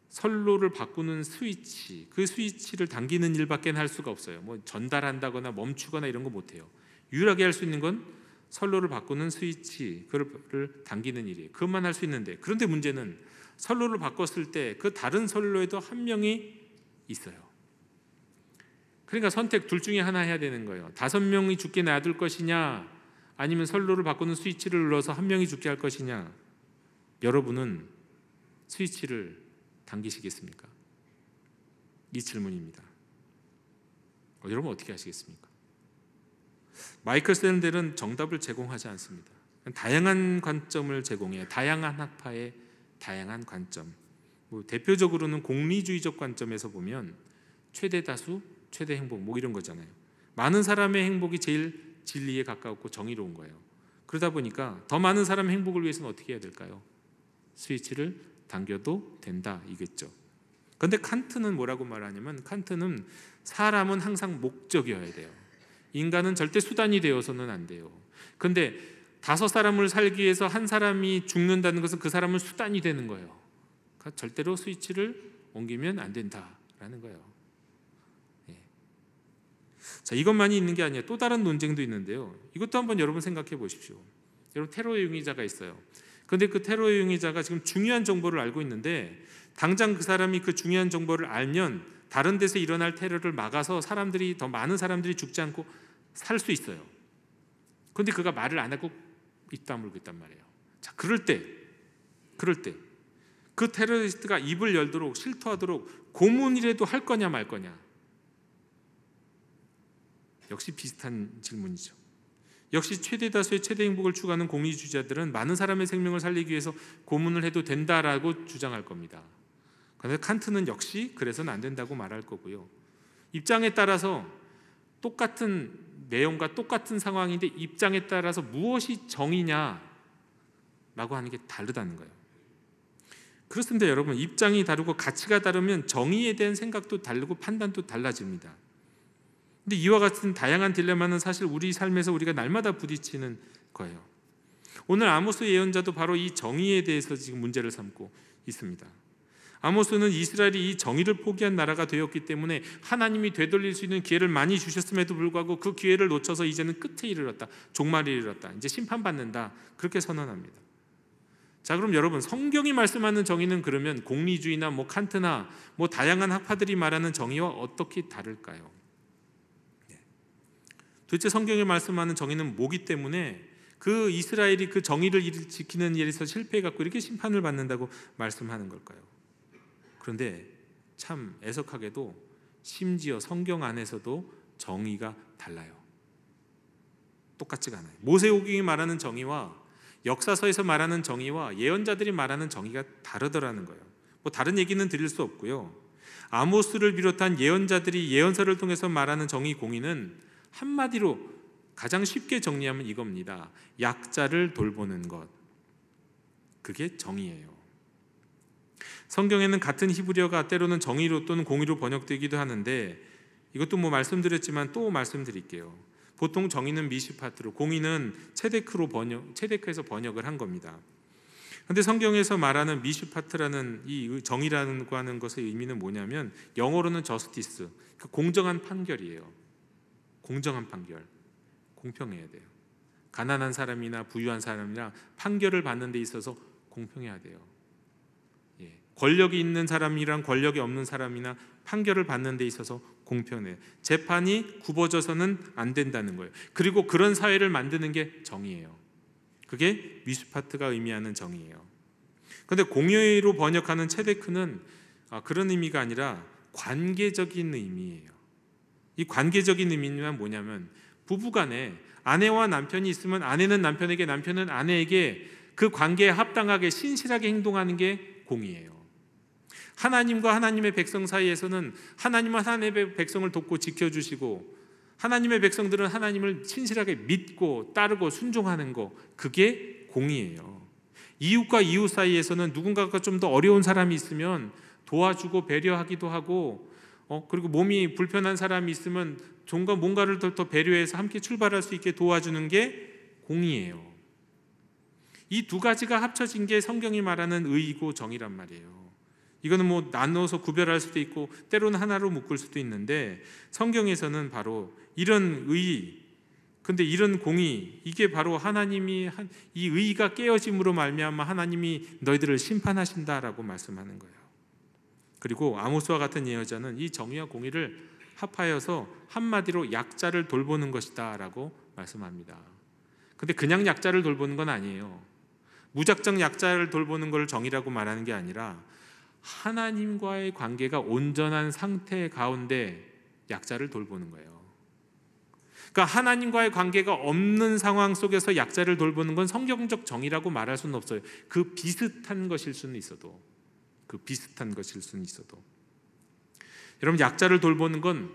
선로를 바꾸는 스위치, 그 스위치를 당기는 일밖에 할 수가 없어요. 뭐 전달한다거나 멈추거나 이런 거 못해요. 유일하게 할 수 있는 건 선로를 바꾸는 스위치, 그걸 당기는 일이에요. 그것만 할 수 있는데, 그런데 문제는 선로를 바꿨을 때 그 다른 선로에도 한 명이 있어요. 그러니까 선택 둘 중에 하나 해야 되는 거예요. 5명이 죽게 놔둘 것이냐, 아니면 선로를 바꾸는 스위치를 눌러서 한 명이 죽게 할 것이냐. 여러분은 스위치를 당기시겠습니까? 이 질문입니다. 여러분 어떻게 하시겠습니까? 마이클 샌델은 정답을 제공하지 않습니다. 다양한 관점을 제공해요. 다양한 학파의 다양한 관점. 대표적으로는 공리주의적 관점에서 보면 최대 다수, 최대 행복 뭐 이런 거잖아요. 많은 사람의 행복이 제일 진리에 가까웠고 정의로운 거예요. 그러다 보니까 더 많은 사람의 행복을 위해서는 어떻게 해야 될까요? 스위치를 당겨도 된다 이겠죠. 그런데 칸트는 뭐라고 말하냐면, 칸트는 사람은 항상 목적이어야 돼요. 인간은 절대 수단이 되어서는 안 돼요. 그런데 5사람을 살기 위해서 한 사람이 죽는다는 것은 그 사람은 수단이 되는 거예요. 그러니까 절대로 스위치를 옮기면 안 된다라는 거예요. 자, 이것만이 있는 게 아니에요. 또 다른 논쟁도 있는데요. 이것도 한번 여러분 생각해 보십시오. 여러분, 테러의 용의자가 있어요. 그런데 그 테러의 용의자가 지금 중요한 정보를 알고 있는데 당장 그 사람이 그 중요한 정보를 알면 다른 데서 일어날 테러를 막아서 더 많은 사람들이 죽지 않고 살 수 있어요. 그런데 그가 말을 안 하고 입 다물고 있단 말이에요. 자, 그럴 때 그 테러리스트가 입을 열도록 실토하도록 고문이라도 할 거냐 말 거냐. 역시 비슷한 질문이죠. 역시 최대 다수의 최대 행복을 추구하는 공리주의자들은 많은 사람의 생명을 살리기 위해서 고문을 해도 된다라고 주장할 겁니다. 그런데 칸트는 역시 그래서는 안 된다고 말할 거고요. 입장에 따라서 똑같은 내용과 똑같은 상황인데 입장에 따라서 무엇이 정의냐라고 하는 게 다르다는 거예요. 그렇습니다. 여러분, 입장이 다르고 가치가 다르면 정의에 대한 생각도 다르고 판단도 달라집니다. 근데 이와 같은 다양한 딜레마는 사실 우리 삶에서 우리가 날마다 부딪히는 거예요. 오늘 아모스 예언자도 바로 이 정의에 대해서 지금 문제를 삼고 있습니다. 아모스는 이스라엘이 이 정의를 포기한 나라가 되었기 때문에 하나님이 되돌릴 수 있는 기회를 많이 주셨음에도 불구하고 그 기회를 놓쳐서 이제는 끝에 이르렀다, 종말에 이르렀다, 이제 심판받는다, 그렇게 선언합니다. 자, 그럼 여러분, 성경이 말씀하는 정의는 그러면 공리주의나 칸트나 다양한 학파들이 말하는 정의와 어떻게 다를까요? 도대체 성경이 말씀하는 정의는 뭐기 때문에 그 이스라엘이 그 정의를 지키는 일에서 실패해갖고 이렇게 심판을 받는다고 말씀하는 걸까요? 그런데 참 애석하게도 심지어 성경 안에서도 정의가 달라요. 똑같지가 않아요. 모세오경이 말하는 정의와 역사서에서 말하는 정의와 예언자들이 말하는 정의가 다르더라는 거예요. 뭐 다른 얘기는 드릴 수 없고요. 아모스를 비롯한 예언자들이 예언서를 통해서 말하는 정의 공의는 한마디로 가장 쉽게 정리하면 이겁니다. 약자를 돌보는 것. 그게 정의예요. 성경에는 같은 히브리어가 때로는 정의로 또는 공의로 번역되기도 하는데, 이것도 뭐 말씀드렸지만 또 말씀드릴게요. 보통 정의는 미시파트로, 공의는 체데크에서 번역을 한 겁니다. 그런데 성경에서 말하는 미시파트라는 이 정의라고 하는 것의 의미는 뭐냐면, 영어로는 저스티스, 공정한 판결이에요. 공정한 판결, 공평해야 돼요. 가난한 사람이나 부유한 사람이나 판결을 받는 데 있어서 공평해야 돼요. 권력이 있는 사람이랑 권력이 없는 사람이나 판결을 받는 데 있어서 공평해요. 재판이 굽어져서는 안 된다는 거예요. 그리고 그런 사회를 만드는 게 정의예요. 그게 미슈파트가 의미하는 정의예요. 그런데 공의로 번역하는 체데크는 그런 의미가 아니라 관계적인 의미예요. 이 관계적인 의미는 뭐냐면, 부부간에 아내와 남편이 있으면 아내는 남편에게, 남편은 아내에게 그 관계에 합당하게 신실하게 행동하는 게 공의예요. 하나님과 하나님의 백성 사이에서는 하나님은 하나님의 백성을 돕고 지켜주시고, 하나님의 백성들은 하나님을 신실하게 믿고 따르고 순종하는 거, 그게 공의예요. 이웃과 이웃 사이에서는 누군가가 좀 더 어려운 사람이 있으면 도와주고 배려하기도 하고, 그리고 몸이 불편한 사람이 있으면 좀가 뭔가를 더 배려해서 함께 출발할 수 있게 도와주는 게 공의예요. 이 두 가지가 합쳐진 게 성경이 말하는 의이고 정의란 말이에요. 이거는 뭐 나눠서 구별할 수도 있고 때로는 하나로 묶을 수도 있는데, 성경에서는 바로 이런 의, 근데 이런 공의, 이게 바로 하나님이 이 의가 깨어짐으로 말미암아 하나님이 너희들을 심판하신다라고 말씀하는 거예요. 그리고 아모스와 같은 예언자는 이 정의와 공의를 합하여서 한마디로 약자를 돌보는 것이다 라고 말씀합니다. 근데 그냥 약자를 돌보는 건 아니에요. 무작정 약자를 돌보는 걸 정의라고 말하는 게 아니라, 하나님과의 관계가 온전한 상태 가운데 약자를 돌보는 거예요. 그러니까 하나님과의 관계가 없는 상황 속에서 약자를 돌보는 건 성경적 정의라고 말할 수는 없어요. 그 비슷한 것일 수는 있어도, 여러분, 약자를 돌보는 건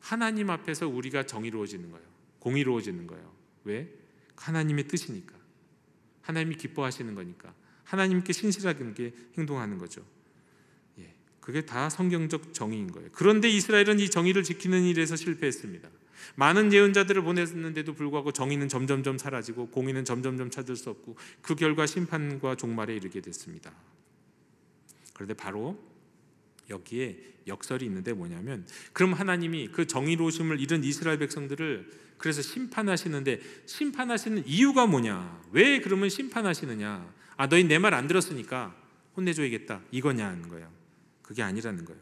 하나님 앞에서 우리가 정의로워지는 거예요. 공의로워지는 거예요. 왜? 하나님의 뜻이니까, 하나님이 기뻐하시는 거니까, 하나님께 신실하게 행동하는 거죠. 그게 다 성경적 정의인 거예요. 그런데 이스라엘은 이 정의를 지키는 일에서 실패했습니다. 많은 예언자들을 보냈는데도 불구하고 정의는 점점점 사라지고 공의는 점점점 찾을 수 없고, 그 결과 심판과 종말에 이르게 됐습니다. 그런데 바로 여기에 역설이 있는데 뭐냐면, 그럼 하나님이 그 정의로우심을 잃은 이스라엘 백성들을 그래서 심판하시는데, 심판하시는 이유가 뭐냐? 왜 그러면 심판하시느냐? 너희 내 말 안 들었으니까 혼내줘야겠다, 이거냐는 거예요. 그게 아니라는 거예요.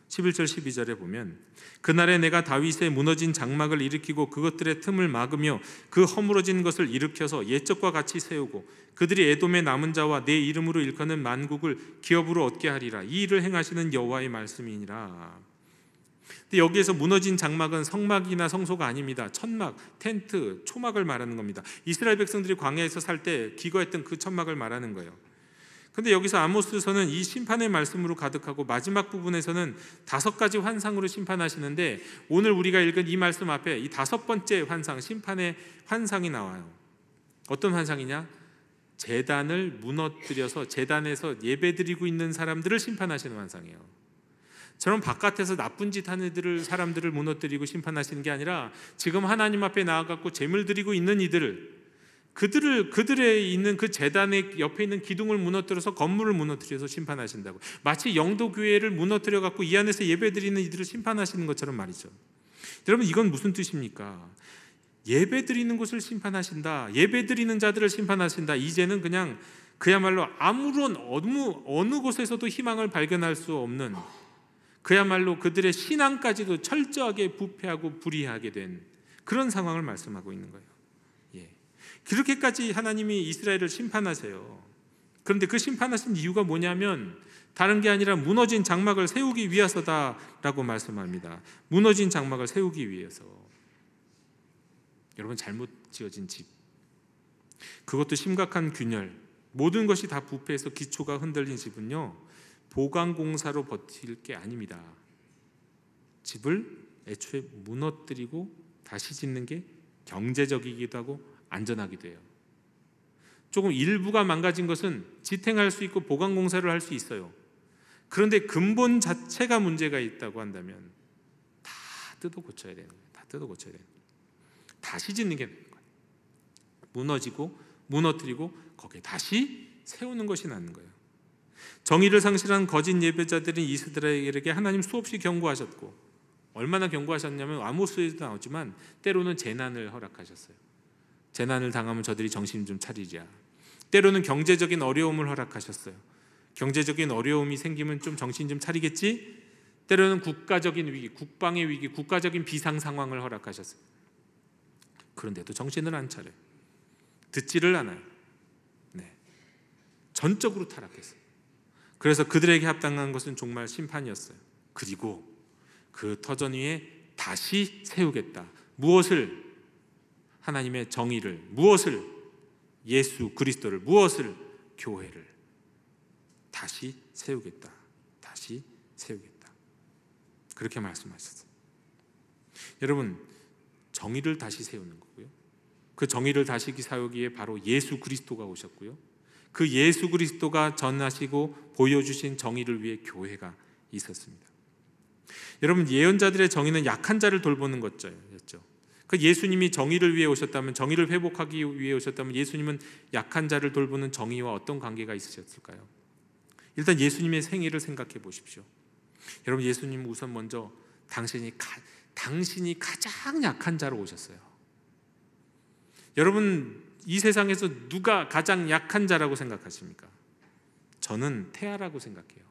11절 12절에 보면, 그날에 내가 다윗의 무너진 장막을 일으키고 그것들의 틈을 막으며 그 허물어진 것을 일으켜서 옛적과 같이 세우고 그들이 에돔의 남은 자와 내 이름으로 일컫는 만국을 기업으로 얻게 하리라. 이 일을 행하시는 여호와의 말씀이니라. 근데 여기에서 무너진 장막은 성막이나 성소가 아닙니다. 천막, 텐트, 초막을 말하는 겁니다. 이스라엘 백성들이 광야에서 살 때 기거했던 그 천막을 말하는 거예요. 근데 여기서 아모스서는 이 심판의 말씀으로 가득하고, 마지막 부분에서는 5가지 환상으로 심판하시는데, 오늘 우리가 읽은 이 말씀 앞에 이 5번째 환상, 심판의 환상이 나와요. 어떤 환상이냐? 제단을 무너뜨려서 제단에서 예배드리고 있는 사람들을 심판하시는 환상이에요. 저런 바깥에서 나쁜 짓 하는 사람들을 무너뜨리고 심판하시는 게 아니라, 지금 하나님 앞에 나아가고 제물 드리고 있는 이들을, 그들의 있는 그 제단의 옆에 있는 기둥을 무너뜨려서, 건물을 무너뜨려서 심판하신다고. 마치 영도교회를 무너뜨려 갖고 이 안에서 예배드리는 이들을 심판하시는 것처럼 말이죠. 여러분, 이건 무슨 뜻입니까? 예배드리는 곳을 심판하신다, 예배드리는 자들을 심판하신다. 이제는 그냥 그야말로 아무런 어느 곳에서도 희망을 발견할 수 없는, 그야말로 그들의 신앙까지도 철저하게 부패하고 불의하게 된 그런 상황을 말씀하고 있는 거예요. 그렇게까지 하나님이 이스라엘을 심판하세요. 그런데 그 심판하신 이유가 뭐냐면, 다른 게 아니라 무너진 장막을 세우기 위해서다라고 말씀합니다. 무너진 장막을 세우기 위해서. 여러분, 잘못 지어진 집, 그것도 심각한 균열, 모든 것이 다 부패해서 기초가 흔들린 집은요, 보강공사로 버틸 게 아닙니다. 집을 애초에 무너뜨리고 다시 짓는 게 경제적이기도 하고 안전하기도 해요. 조금 일부가 망가진 것은 지탱할 수 있고 보강공사를 할 수 있어요. 그런데 근본 자체가 문제가 있다고 한다면 다 뜯어 고쳐야 되는 거예요. 다 뜯어 고쳐야 되는 거예요. 다시 짓는 게 되는 거예요. 무너지고 무너뜨리고 거기에 다시 세우는 것이 낫는 거예요. 정의를 상실한 거짓 예배자들인 이스라엘에게 하나님 수없이 경고하셨고, 얼마나 경고하셨냐면 아모스에도 나오지만 때로는 재난을 허락하셨어요. 재난을 당하면 저들이 정신 좀 차리자. 때로는 경제적인 어려움을 허락하셨어요. 경제적인 어려움이 생기면 좀 정신 좀 차리겠지? 때로는 국가적인 위기, 국방의 위기, 국가적인 비상 상황을 허락하셨어요. 그런데도 정신을 안 차려요. 듣지를 않아요. 네. 전적으로 타락했어요. 그래서 그들에게 합당한 것은 정말 심판이었어요. 그리고 그 터전 위에 다시 세우겠다. 무엇을? 하나님의 정의를. 무엇을? 예수 그리스도를. 무엇을? 교회를 다시 세우겠다. 다시 세우겠다. 그렇게 말씀하셨어요. 여러분, 정의를 다시 세우는 거고요, 그 정의를 다시 세우기에 바로 예수 그리스도가 오셨고요, 그 예수 그리스도가 전하시고 보여주신 정의를 위해 교회가 있었습니다. 여러분, 예언자들의 정의는 약한 자를 돌보는 것이었죠. 그 예수님이 정의를 위해 오셨다면, 정의를 회복하기 위해 오셨다면 예수님은 약한 자를 돌보는 정의와 어떤 관계가 있으셨을까요? 일단 예수님의 생애를 생각해 보십시오. 여러분, 예수님은 우선 먼저 당신이 가장 약한 자로 오셨어요. 여러분, 이 세상에서 누가 가장 약한 자라고 생각하십니까? 저는 태아라고 생각해요.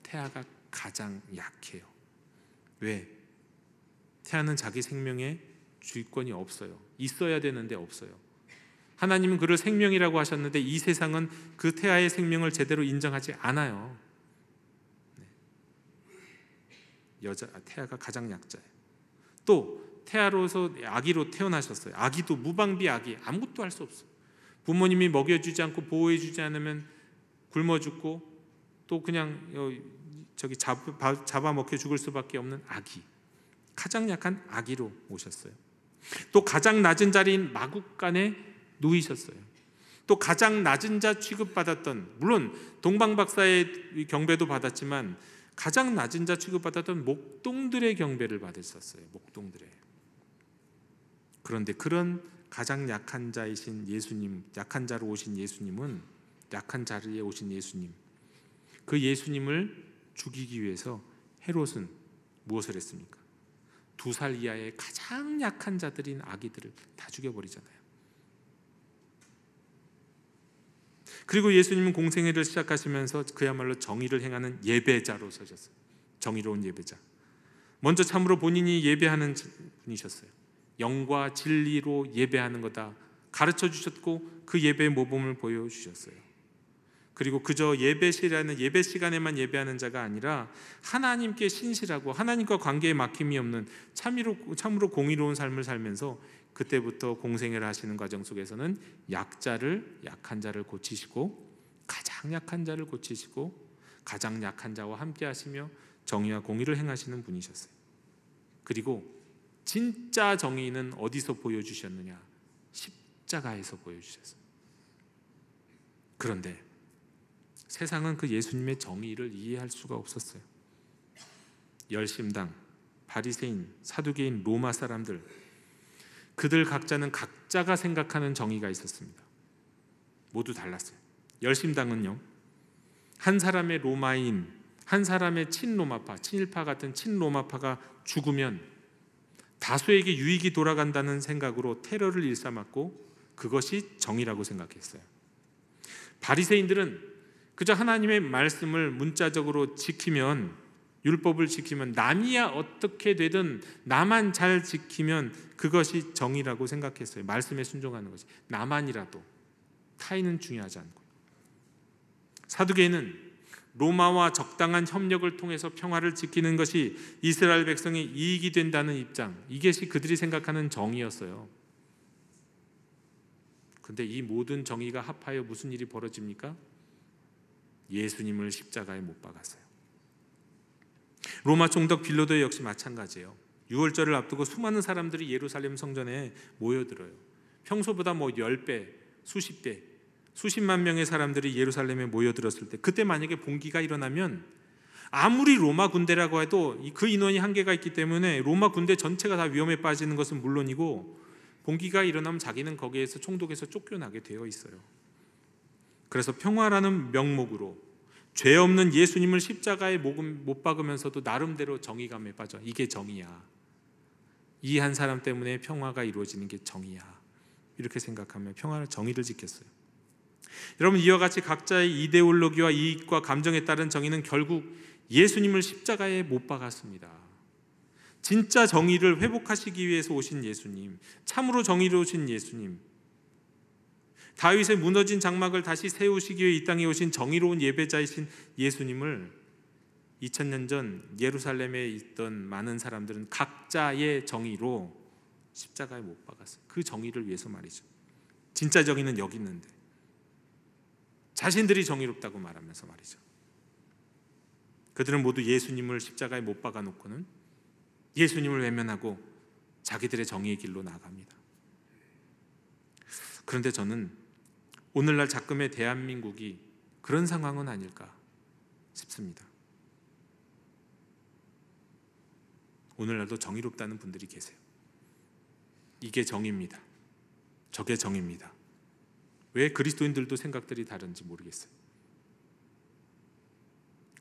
태아가 가장 약해요. 왜? 태아는 자기 생명에 주권이 없어요. 있어야 되는데 없어요. 하나님은 그를 생명이라고 하셨는데 이 세상은 그 태아의 생명을 제대로 인정하지 않아요. 태아가 가장 약자예요. 또 태아로서 아기로 태어나셨어요. 아기도 무방비 아기, 아무것도 할 수 없어요. 부모님이 먹여주지 않고 보호해주지 않으면 굶어 죽고 또 그냥 잡아먹혀 죽을 수밖에 없는 아기, 가장 약한 아기로 오셨어요. 또 가장 낮은 자리인 마국간에 누이셨어요. 또 가장 낮은 자 취급받았던, 물론 동방박사의 경배도 받았지만 가장 낮은 자 취급받았던 목동들의 경배를 받으셨어요. 목동들의. 그런데 그런 가장 약한 자이신 예수님, 약한 자로 오신 예수님은, 약한 자리에 오신 예수님, 그 예수님을 죽이기 위해서 헤롯은 무엇을 했습니까? 2살 이하의 가장 약한 자들인 아기들을 다 죽여버리잖아요. 그리고 예수님은 공생애를 시작하시면서 그야말로 정의를 행하는 예배자로 서셨어요. 정의로운 예배자. 먼저 참으로 본인이 예배하는 분이셨어요. 영과 진리로 예배하는 거다 가르쳐 주셨고, 그 예배의 모범을 보여주셨어요. 그리고 그저 예배 시간에만 예배하는 자가 아니라 하나님께 신실하고 하나님과 관계에 막힘이 없는 참으로 공의로운 삶을 살면서 그때부터 공생애를 하시는 과정 속에서는 약한 자를 고치시고, 가장 약한 자를 고치시고, 가장 약한 자와 함께 하시며 정의와 공의를 행하시는 분이셨어요. 그리고 진짜 정의는 어디서 보여주셨느냐? 십자가에서 보여주셨어요. 그런데 세상은 그 예수님의 정의를 이해할 수가 없었어요. 열심당, 바리새인, 사두개인, 로마 사람들, 그들 각자는 각자가 생각하는 정의가 있었습니다. 모두 달랐어요. 열심당은요, 한 사람의 로마인, 한 사람의 친로마파, 친일파 같은 친로마파가 죽으면 다수에게 유익이 돌아간다는 생각으로 테러를 일삼았고, 그것이 정의라고 생각했어요. 바리새인들은 그저 하나님의 말씀을 문자적으로 지키면, 율법을 지키면, 남이야 어떻게 되든 나만 잘 지키면 그것이 정의라고 생각했어요. 말씀에 순종하는 것이. 나만이라도, 타인은 중요하지 않고. 사두개인은 로마와 적당한 협력을 통해서 평화를 지키는 것이 이스라엘 백성의 이익이 된다는 입장, 이것이 그들이 생각하는 정의였어요. 그런데 이 모든 정의가 합하여 무슨 일이 벌어집니까? 예수님을 십자가에 못 박았어요. 로마 총독 빌라도 역시 마찬가지예요. 유월절을 앞두고 수많은 사람들이 예루살렘 성전에 모여들어요. 평소보다 10배, 수십 배, 수십만 명의 사람들이 예루살렘에 모여들었을 때, 그때 만약에 봉기가 일어나면 아무리 로마 군대라고 해도 그 인원이 한계가 있기 때문에 로마 군대 전체가 다 위험에 빠지는 것은 물론이고, 봉기가 일어나면 자기는 거기에서 총독에서 쫓겨나게 되어 있어요. 그래서 평화라는 명목으로 죄 없는 예수님을 십자가에 못 박으면서도 나름대로 정의감에 빠져. 이게 정의야. 이 한 사람 때문에 평화가 이루어지는 게 정의야. 이렇게 생각하며 평화를, 정의를 지켰어요. 여러분, 이와 같이 각자의 이데올로기와 이익과 감정에 따른 정의는 결국 예수님을 십자가에 못 박았습니다. 진짜 정의를 회복하시기 위해서 오신 예수님, 참으로 정의로우신 예수님, 다윗의 무너진 장막을 다시 세우시기 위해 이 땅에 오신 정의로운 예배자이신 예수님을 2000년 전 예루살렘에 있던 많은 사람들은 각자의 정의로 십자가에 못 박았어요. 그 정의를 위해서 말이죠. 진짜 정의는 여기 있는데 자신들이 정의롭다고 말하면서 말이죠. 그들은 모두 예수님을 십자가에 못 박아놓고는 예수님을 외면하고 자기들의 정의의 길로 나아갑니다. 그런데 저는 오늘날 작금의 대한민국이 그런 상황은 아닐까 싶습니다. 오늘날도 정의롭다는 분들이 계세요. 이게 정의입니다. 저게 정의입니다. 왜 그리스도인들도 생각들이 다른지 모르겠어요.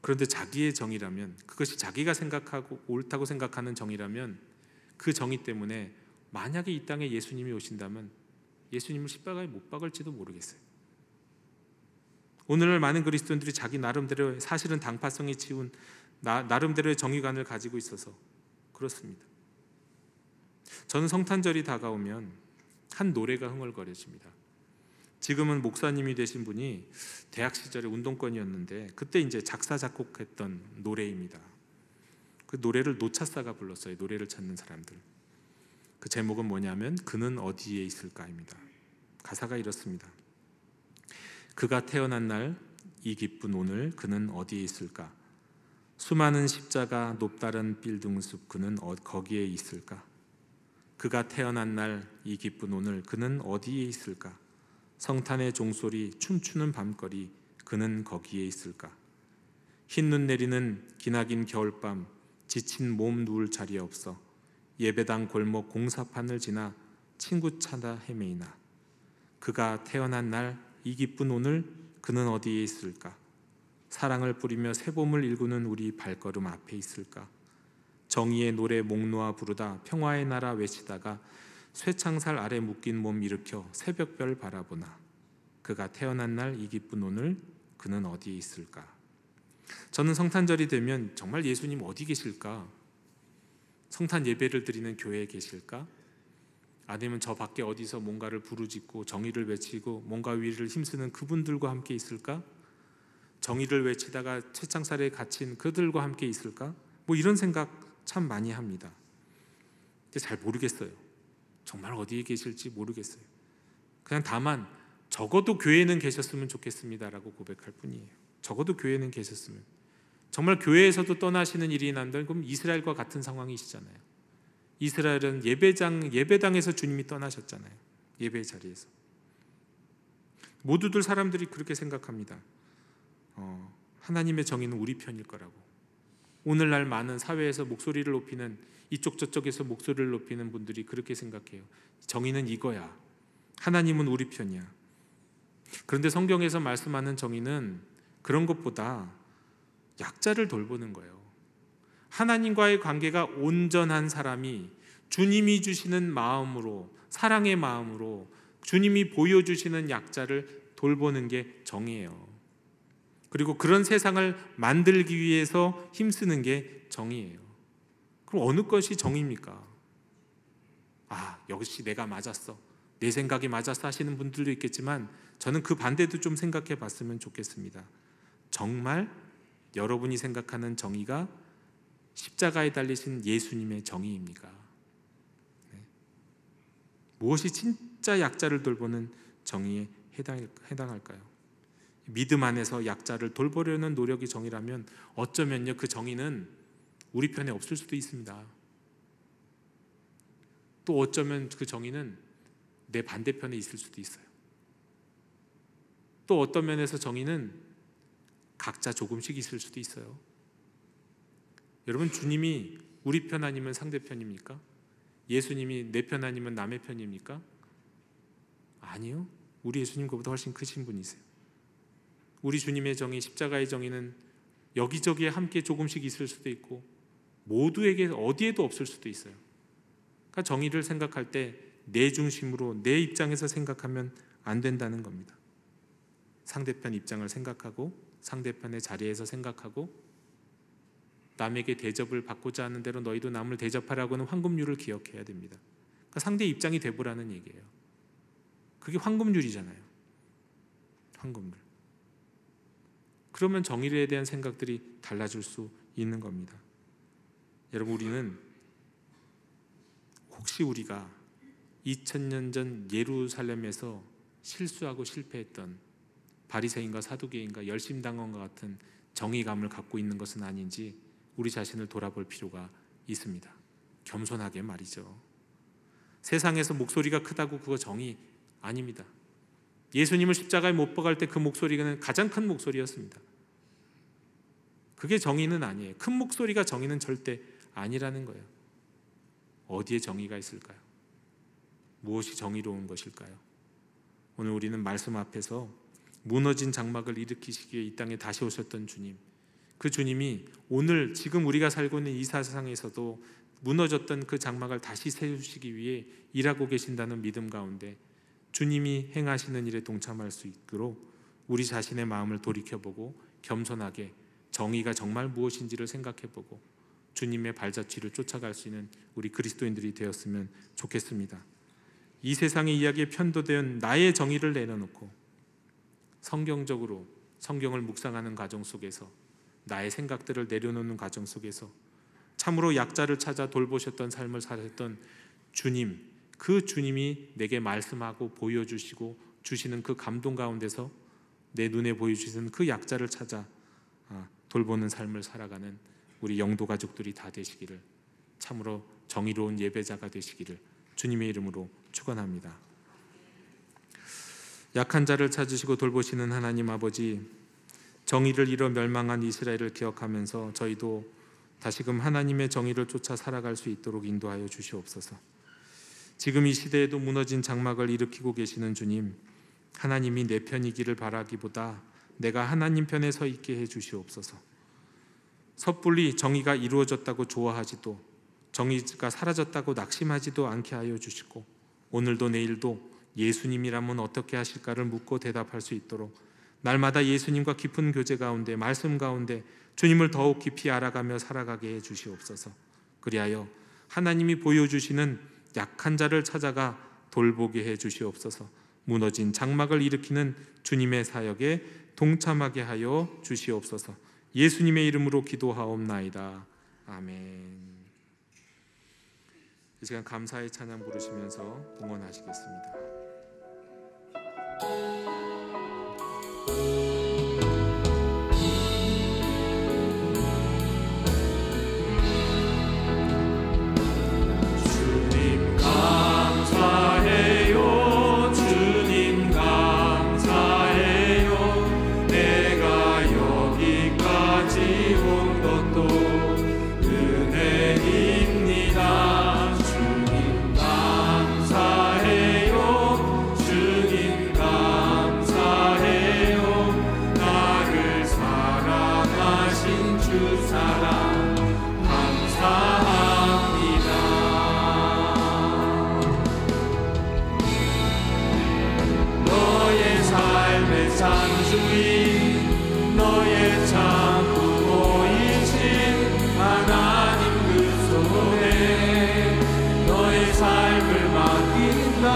그런데 자기의 정의라면, 그것이 자기가 생각하고 옳다고 생각하는 정의라면, 그 정의 때문에 만약에 이 땅에 예수님이 오신다면 예수님을 십자가에 못 박을지도 모르겠어요. 오늘날 많은 그리스도인들이 자기 나름대로, 사실은 당파성이 치운 나름대로의 정의관을 가지고 있어서 그렇습니다. 저는 성탄절이 다가오면 한 노래가 흥얼거려집니다. 지금은 목사님이 되신 분이 대학 시절에 운동권이었는데 그때 이제 작사 작곡했던 노래입니다. 그 노래를 노차사가 불렀어요. 노래를 찾는 사람들. 그 제목은 뭐냐면 그는 어디에 있을까입니다. 가사가 이렇습니다. 그가 태어난 날, 이 기쁜 오늘, 그는 어디에 있을까? 수많은 십자가, 높다른 빌딩숲, 그는 거기에 있을까? 그가 태어난 날, 이 기쁜 오늘, 그는 어디에 있을까? 성탄의 종소리, 춤추는 밤거리, 그는 거기에 있을까? 흰눈 내리는 기나긴 겨울밤, 지친 몸 누울 자리 없어 예배당 골목 공사판을 지나 친구 찾아 헤매이나. 그가 태어난 날, 이 기쁜 오늘, 그는 어디에 있을까? 사랑을 뿌리며 새봄을 일구는 우리 발걸음 앞에 있을까? 정의의 노래 목 놓아 부르다 평화의 나라 외치다가 쇠창살 아래 묶인 몸 일으켜 새벽별 바라보나. 그가 태어난 날, 이 기쁜 오늘, 그는 어디에 있을까? 저는 성탄절이 되면 정말 예수님 어디 계실까? 성탄 예배를 드리는 교회에 계실까? 아니면 저 밖에 어디서 뭔가를 부르짖고 정의를 외치고 뭔가 위를 힘쓰는 그분들과 함께 있을까? 정의를 외치다가 쇠창살에 갇힌 그들과 함께 있을까? 뭐 이런 생각 참 많이 합니다. 근데 잘 모르겠어요. 정말 어디에 계실지 모르겠어요. 그냥 다만 적어도 교회에는 계셨으면 좋겠습니다라고 고백할 뿐이에요. 적어도 교회에는 계셨으면. 정말 교회에서도 떠나시는 일이 난다면 그럼 이스라엘과 같은 상황이시잖아요. 이스라엘은 예배당에서 주님이 떠나셨잖아요. 예배의 자리에서. 모두들 사람들이 그렇게 생각합니다. 하나님의 정의는 우리 편일 거라고. 오늘날 많은 사회에서 목소리를 높이는, 이쪽 저쪽에서 목소리를 높이는 분들이 그렇게 생각해요. 정의는 이거야. 하나님은 우리 편이야. 그런데 성경에서 말씀하는 정의는 그런 것보다 약자를 돌보는 거예요. 하나님과의 관계가 온전한 사람이 주님이 주시는 마음으로, 사랑의 마음으로 주님이 보여주시는 약자를 돌보는 게 정의예요. 그리고 그런 세상을 만들기 위해서 힘쓰는 게 정의예요. 그럼 어느 것이 정의입니까? 역시 내가 맞았어, 내 생각이 맞았어 하시는 분들도 있겠지만 저는 그 반대도 좀 생각해 봤으면 좋겠습니다. 정말 여러분이 생각하는 정의가 십자가에 달리신 예수님의 정의입니까? 네. 무엇이 진짜 약자를 돌보는 정의에 해당할까요? 믿음 안에서 약자를 돌보려는 노력이 정의라면 어쩌면요, 그 정의는 우리 편에 없을 수도 있습니다. 또 어쩌면 그 정의는 내 반대편에 있을 수도 있어요. 또 어떤 면에서 정의는 각자 조금씩 있을 수도 있어요. 여러분, 주님이 우리 편 아니면 상대편입니까? 예수님이 내 편 아니면 남의 편입니까? 아니요. 우리 예수님 그보다 훨씬 크신 분이세요. 우리 주님의 정의, 십자가의 정의는 여기저기에 함께 조금씩 있을 수도 있고 모두에게 어디에도 없을 수도 있어요. 그러니까 정의를 생각할 때 내 중심으로 내 입장에서 생각하면 안 된다는 겁니다. 상대편 입장을 생각하고 상대편의 자리에서 생각하고 남에게 대접을 받고자 하는 대로 너희도 남을 대접하라고 하는 황금률을 기억해야 됩니다. 그러니까 상대 입장이 되보라는 얘기예요. 그게 황금률이잖아요. 황금률. 그러면 정의에 대한 생각들이 달라질 수 있는 겁니다. 여러분, 우리는 혹시 우리가 2000년 전 예루살렘에서 실수하고 실패했던 바리새인과 사두개인과 열심당원과 같은 정의감을 갖고 있는 것은 아닌지 우리 자신을 돌아볼 필요가 있습니다. 겸손하게 말이죠. 세상에서 목소리가 크다고 그거 정의 아닙니다. 예수님을 십자가에 못 박을 때 그 목소리는 가장 큰 목소리였습니다. 그게 정의는 아니에요. 큰 목소리가 정의는 절대 아니라는 거예요. 어디에 정의가 있을까요? 무엇이 정의로운 것일까요? 오늘 우리는 말씀 앞에서 무너진 장막을 일으키시기 위해 이 땅에 다시 오셨던 주님, 그 주님이 오늘 지금 우리가 살고 있는 이 세상에서도 무너졌던 그 장막을 다시 세우시기 위해 일하고 계신다는 믿음 가운데 주님이 행하시는 일에 동참할 수 있도록 우리 자신의 마음을 돌이켜보고 겸손하게 정의가 정말 무엇인지를 생각해보고 주님의 발자취를 쫓아갈 수 있는 우리 그리스도인들이 되었으면 좋겠습니다. 이 세상의 이야기에 편도된 나의 정의를 내려놓고 성경적으로 성경을 묵상하는 과정 속에서 나의 생각들을 내려놓는 과정 속에서 참으로 약자를 찾아 돌보셨던 삶을 사셨던 주님, 그 주님이 내게 말씀하고 보여주시고 주시는 그 감동 가운데서 내 눈에 보여주시는 그 약자를 찾아 돌보는 삶을 살아가는 우리 영도 가족들이 다 되시기를, 참으로 정의로운 예배자가 되시기를 주님의 이름으로 축원합니다. 약한 자를 찾으시고 돌보시는 하나님 아버지, 정의를 잃어 멸망한 이스라엘을 기억하면서 저희도 다시금 하나님의 정의를 쫓아 살아갈 수 있도록 인도하여 주시옵소서. 지금 이 시대에도 무너진 장막을 일으키고 계시는 주님, 하나님이 내 편이기를 바라기보다 내가 하나님 편에 서 있게 해 주시옵소서. 섣불리 정의가 이루어졌다고 좋아하지도, 정의가 사라졌다고 낙심하지도 않게 하여 주시고, 오늘도 내일도 예수님이라면 어떻게 하실까를 묻고 대답할 수 있도록 날마다 예수님과 깊은 교제 가운데, 말씀 가운데 주님을 더욱 깊이 알아가며 살아가게 해 주시옵소서. 그리하여 하나님이 보여주시는 약한 자를 찾아가 돌보게 해 주시옵소서. 무너진 장막을 일으키는 주님의 사역에 동참하게 하여 주시옵소서. 예수님의 이름으로 기도하옵나이다. 아멘. 이 시간 감사의 찬양 부르시면서 응원하시겠습니다. 주님 감사해요. 주님 감사해요. 내가 여기까지 온 것도 은혜입니다. 주님 감사해요. 주님 감사해요. 나를 사랑하신 주 사랑 감사합니다. 너의 삶의 창조인, 너의 참 부모이신 하나님 그 손에 너의 삶을 맡긴다.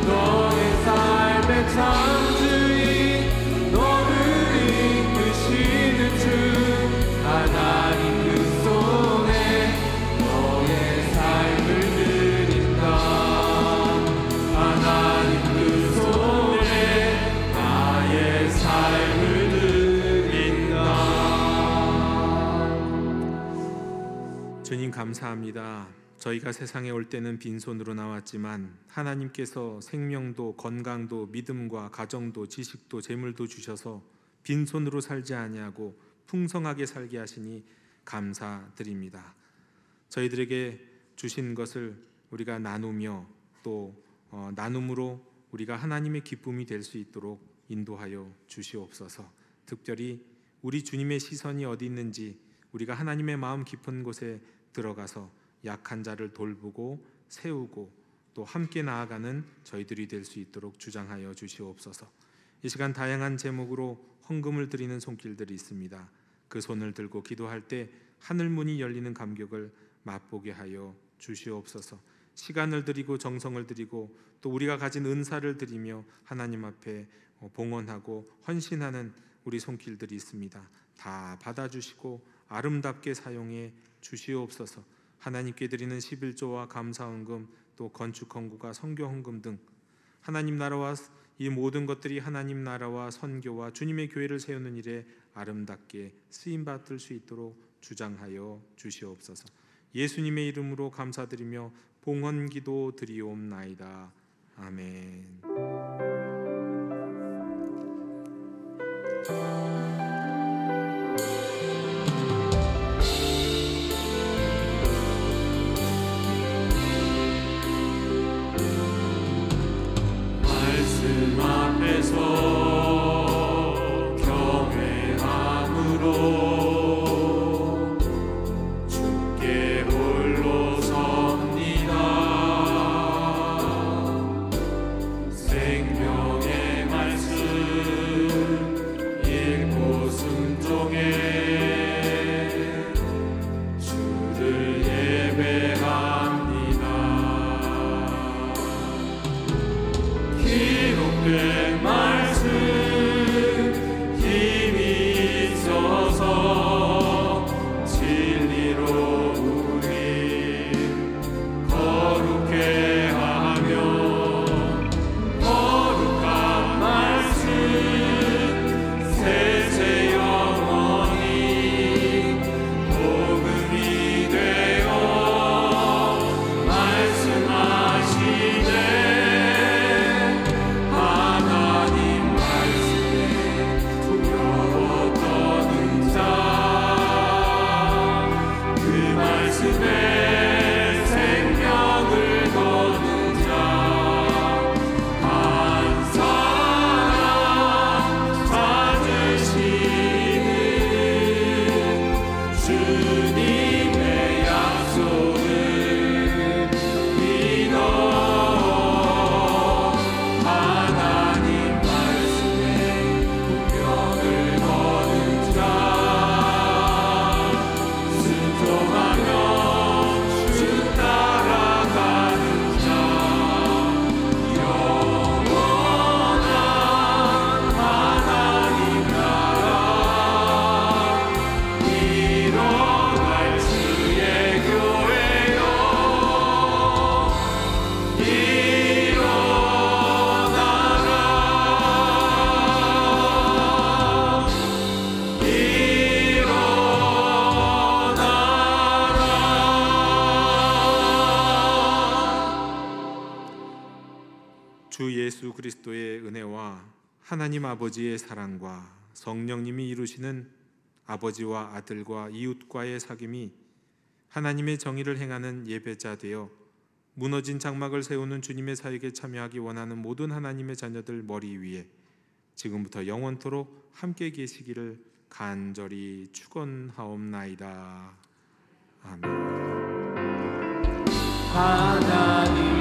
너의 삶의 창조인, 너를 이끄신 감사합니다. 저희가 세상에 올 때는 빈손으로 나왔지만 하나님께서 생명도 건강도 믿음과 가정도 지식도 재물도 주셔서 빈손으로 살지 아니하고 풍성하게 살게 하시니 감사드립니다. 저희들에게 주신 것을 우리가 나누며 또 나눔으로 우리가 하나님의 기쁨이 될 수 있도록 인도하여 주시옵소서. 특별히 우리 주님의 시선이 어디 있는지 우리가 하나님의 마음 깊은 곳에 들어가서 약한 자를 돌보고 세우고 또 함께 나아가는 저희들이 될 수 있도록 주장하여 주시옵소서. 이 시간 다양한 제목으로 헌금을 드리는 손길들이 있습니다. 그 손을 들고 기도할 때 하늘문이 열리는 감격을 맛보게 하여 주시옵소서. 시간을 드리고 정성을 드리고 또 우리가 가진 은사를 드리며 하나님 앞에 봉헌하고 헌신하는 우리 손길들이 있습니다. 다 받아주시고 아름답게 사용해 주시옵소서. 하나님께 드리는 11조와 감사헌금 또 건축헌금과 선교헌금 등 하나님 나라와 이 모든 것들이 하나님 나라와 선교와 주님의 교회를 세우는 일에 아름답게 쓰임받을 수 있도록 주장하여 주시옵소서. 예수님의 이름으로 감사드리며 봉헌기도 드리옵나이다. 아멘. 말씀 앞에서 경외함으로 주께 홀로 섭니다. 생명의 말씀 읽고 순종해 주를 예배합니다. 기록된 말씀 힘이 있어서 진리로 우리 거룩해 하며 거룩한 말씀 세세 영원히 복음이 되어 말씀하시네. 하나님 말씀에 두려워 떠는 자, 그 말씀에 생명을 거는 자, 한 사람 찾으시는 주님의 약속을 믿어. 하나님 말씀에 운명을 거는 자, 순종하며 주 따라가는 자, 영원한 하나님 나라 이뤄갈 주의 교회요 주 예수 그리스도의 은혜와 하나님 아버지의 사랑과 성령님이 이루시는 아버지와 아들과 이웃과의 사귐이 하나님의 정의를 행하는 예배자 되어 무너진 장막을 세우는 주님의 사역에 참여하기 원하는 모든 하나님의 자녀들 머리 위에 지금부터 영원토록 함께 계시기를 간절히 축원하옵나이다. 아멘. 하나님